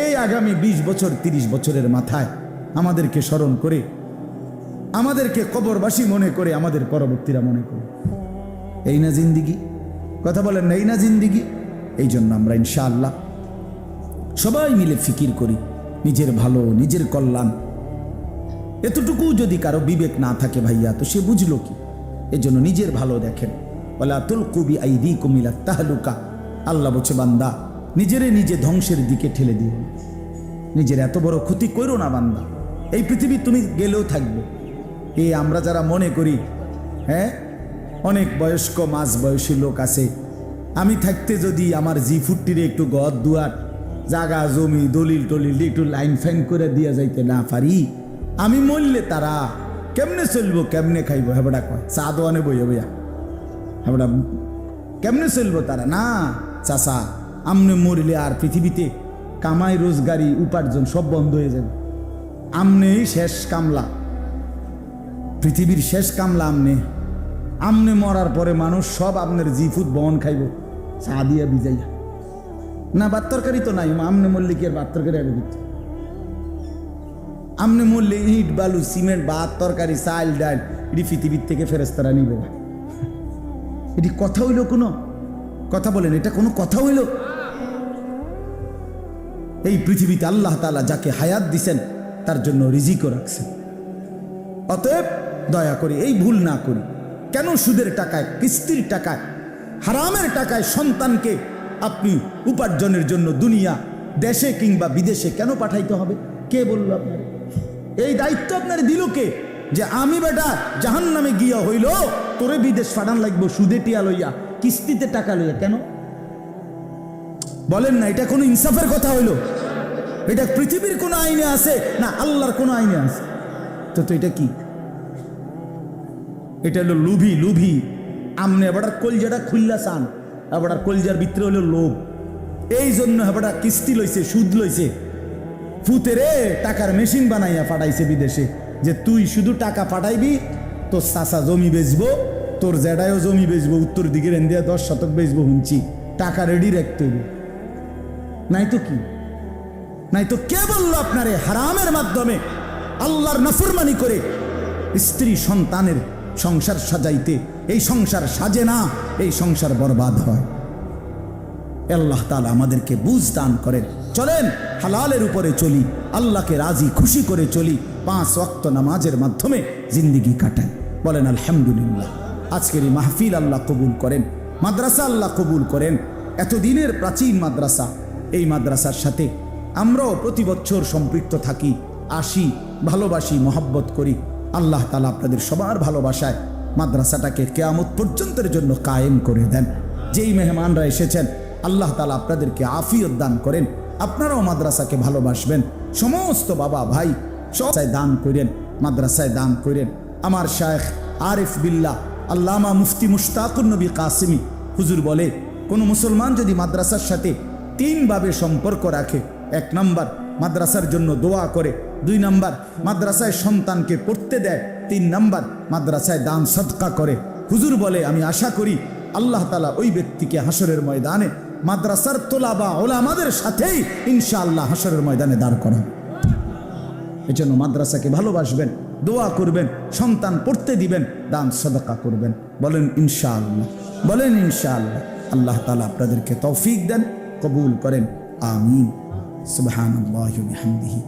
এই আগামী 20 বছর 30 বছরের মাথায় আমাদেরকে স্মরণ করে, আমাদেরকে কবরবাসী মনে করে, আমাদের পরবর্তীরা মনে করে। এই না জিন্দিগি? কথা বলেন না, এই না জিন্দিগি? এই জন্য আমরা ইনশাআল্লাহ সবাই মিলে ফিকির করি নিজের ভালো, নিজের কল্যাণ। এতটুকু যদি কারো বিবেক না থাকে ভাইয়া, তো সে বুঝলো কি? এজন্য নিজের ভালো দেখেন। ওয়ালা তুলকু বিআইদিকুম ইলা তাহলুকা। আল্লাহ বলছে, বান্দা নিজেরে নিজে ধ্বংসের দিকে ঠেলে দিও, নিজের এত বড় ক্ষতি করো না বান্দা। এই পৃথিবী তুমি গেলেও থাকবে। এই আমরা যারা মনে করি, হ্যাঁ, অনেক বয়স্ক মাঝ বয়সী লোক আছে, আমি থাকতে যদি আমার জি ফুটটিরে একটু ঘর দুয়ার জাগা জমি দলিল টলিল একটু লাইন ফাইন করে দিয়া যাইতে না পারি, আমি মরলে তারা কেমনে চলবো, কেমনে খাইবো? হেবড়া কয় চা দোয়ানে বইয়া বইয়া, হেবড়া কেমনে চলবো তারা? না চাচা, আমনে মরলে আর পৃথিবীতে কামাই রোজগারি উপার্জন সব বন্ধ হয়ে যাবে। আমনেই শেষ কামলা, পৃথিবীর শেষ কামলা আমনে। আমনে মরার পরে মানুষ সব আপনার জি ফুট বহন খাইব চা দিয়া ভিজাইয়া। না ভাত তরকারি তো নাই, আমনে মরলে কি আর ভাত তরকারি আগে দিত? আমনে মরলে ইট বালু সিমেন্ট ভাত তরকারি চাল ডাল এটি পৃথিবীর থেকে ফেরেশতারা নিব। এটি কথা হইল? কোনো কথা বলেন, এটা কোনো কথা হইল? এই পৃথিবীতে আল্লাহ তাআলা যাকে হায়াত দিছেন তার জন্য রিজিকও রাখছেন। অতএব দয়া করে এই ভুল না করি। কেন সুদের টাকায়, কিস্তির টাকায়, হারামের টাকায় সন্তানকে আপনি উপার্জনের জন্য দুনিয়া দেশে কিংবা বিদেশে কেন পাঠাইতে হবে? কে বলল আপনার? এই দায়িত্ব আপনার দিল কে? যে আমি বেটা জাহান্নামে গিয়া হইল তোরে বিদেশ পাঠান লাগবো সুদে টিয়া লইয়া, কিস্তিতে টাকা লইয়া? কেন বলেন না? এটা কোনো ইনসাফের কথা হইল? এটা পৃথিবীর কোন আইনে আছে না আল্লাহর কোন আইনে আছে? তো এটা কি? এটা হলো লুভি। লুভি আমনে এবার কলজাটা খুললা চান, এবার কলজার ভিতরে হলো লোভ। এই জন্য এবার কিস্তি লইছে, সুদ লইছে, ফুতেরে টাকার মেশিন বানাইয়া পাঠাইছে বিদেশে, যে তুই শুধু টাকা পাঠাইবি, তোর চাচা জমি বেচবো, তোর জেডায়ও জমি বেচবো, উত্তর দিকে রেন্দিয়া 10 শতক বেচবো, হুঁচি টাকা রেডি রাখতে হবে। নাই তো কি? নাই তো কে বললো আপনারে হারামের মাধ্যমে আল্লাহর নাফরমানি করে স্ত্রী সন্তানের সংসার সাজাইতে? এই সংসার সাজে না, এই সংসার বরবাদ হয়। আল্লাহ তাআলা আমাদেরকে বুঝ দান করেন। চলেন হালালের উপরে চলি, আল্লাহকে রাজি খুশি করে চলি, 5 ওয়াক্ত নামাজের মাধ্যমে জিন্দিগি কাটাই। বলেন আলহামদুলিল্লাহ। আজকের এই মাহফিল আল্লাহ কবুল করেন, মাদ্রাসা আল্লাহ কবুল করেন। এতদিনের প্রাচীন মাদ্রাসা, এই মাদ্রাসার সাথে আমরাও প্রতি বছর সম্পৃক্ত থাকি, আসি, ভালোবাসি, মহব্বত করি। আল্লাহ তাআলা আপনাদের সবার ভালোবাসায় মাদ্রাসাটাকে কিয়ামত পর্যন্তের জন্য কায়েম করে দেন। যেই মেহমানরা এসেছেন আল্লাহ তাআলা আপনাদেরকে আফিয়ত দান করেন। আপনারাও মাদ্রাসাকে ভালোবাসবেন। সমস্ত বাবা ভাই সবাই দান করেন, মাদ্রাসায় দান করেন। আমার শায়েখ আরিফ বিল্লাহ আল্লামা মুফতি মুশতাকুর নবী কাসিমি হুজুর বলে, কোনো মুসলমান যদি মাদ্রাসার সাথে 3 ভাবে সম্পর্ক রাখে, 1 নাম্বার মাদ্রাসার জন্য দোয়া করে, 2 নাম্বার মাদ্রাসায় সন্তানকে পড়তে দেয়, 3 নাম্বার মাদ্রাসায় দান সদকা করে, হুজুর বলে আমি আশা করি আল্লাহ তাআলা ওই ব্যক্তিকে হাসরের ময়দানে মাদ্রাসার তোলাবা ওলামাদের সাথেই ইনশাআল্লাহ হাসরের ময়দানে দাঁড় করান। এজন্য মাদ্রাসাকে ভালোবাসবেন, দোয়া করবেন, সন্তান পড়তে দিবেন, দান সদকা করবেন। বলেন ইনশাআল্লাহ, বলেন ইনশাআল্লাহ। আল্লাহ তাআলা আপনাদেরকে তৌফিক দেন, কবুল করেন। আমিন। সুবহানাল্লাহি ওয়া বিহামদিহি।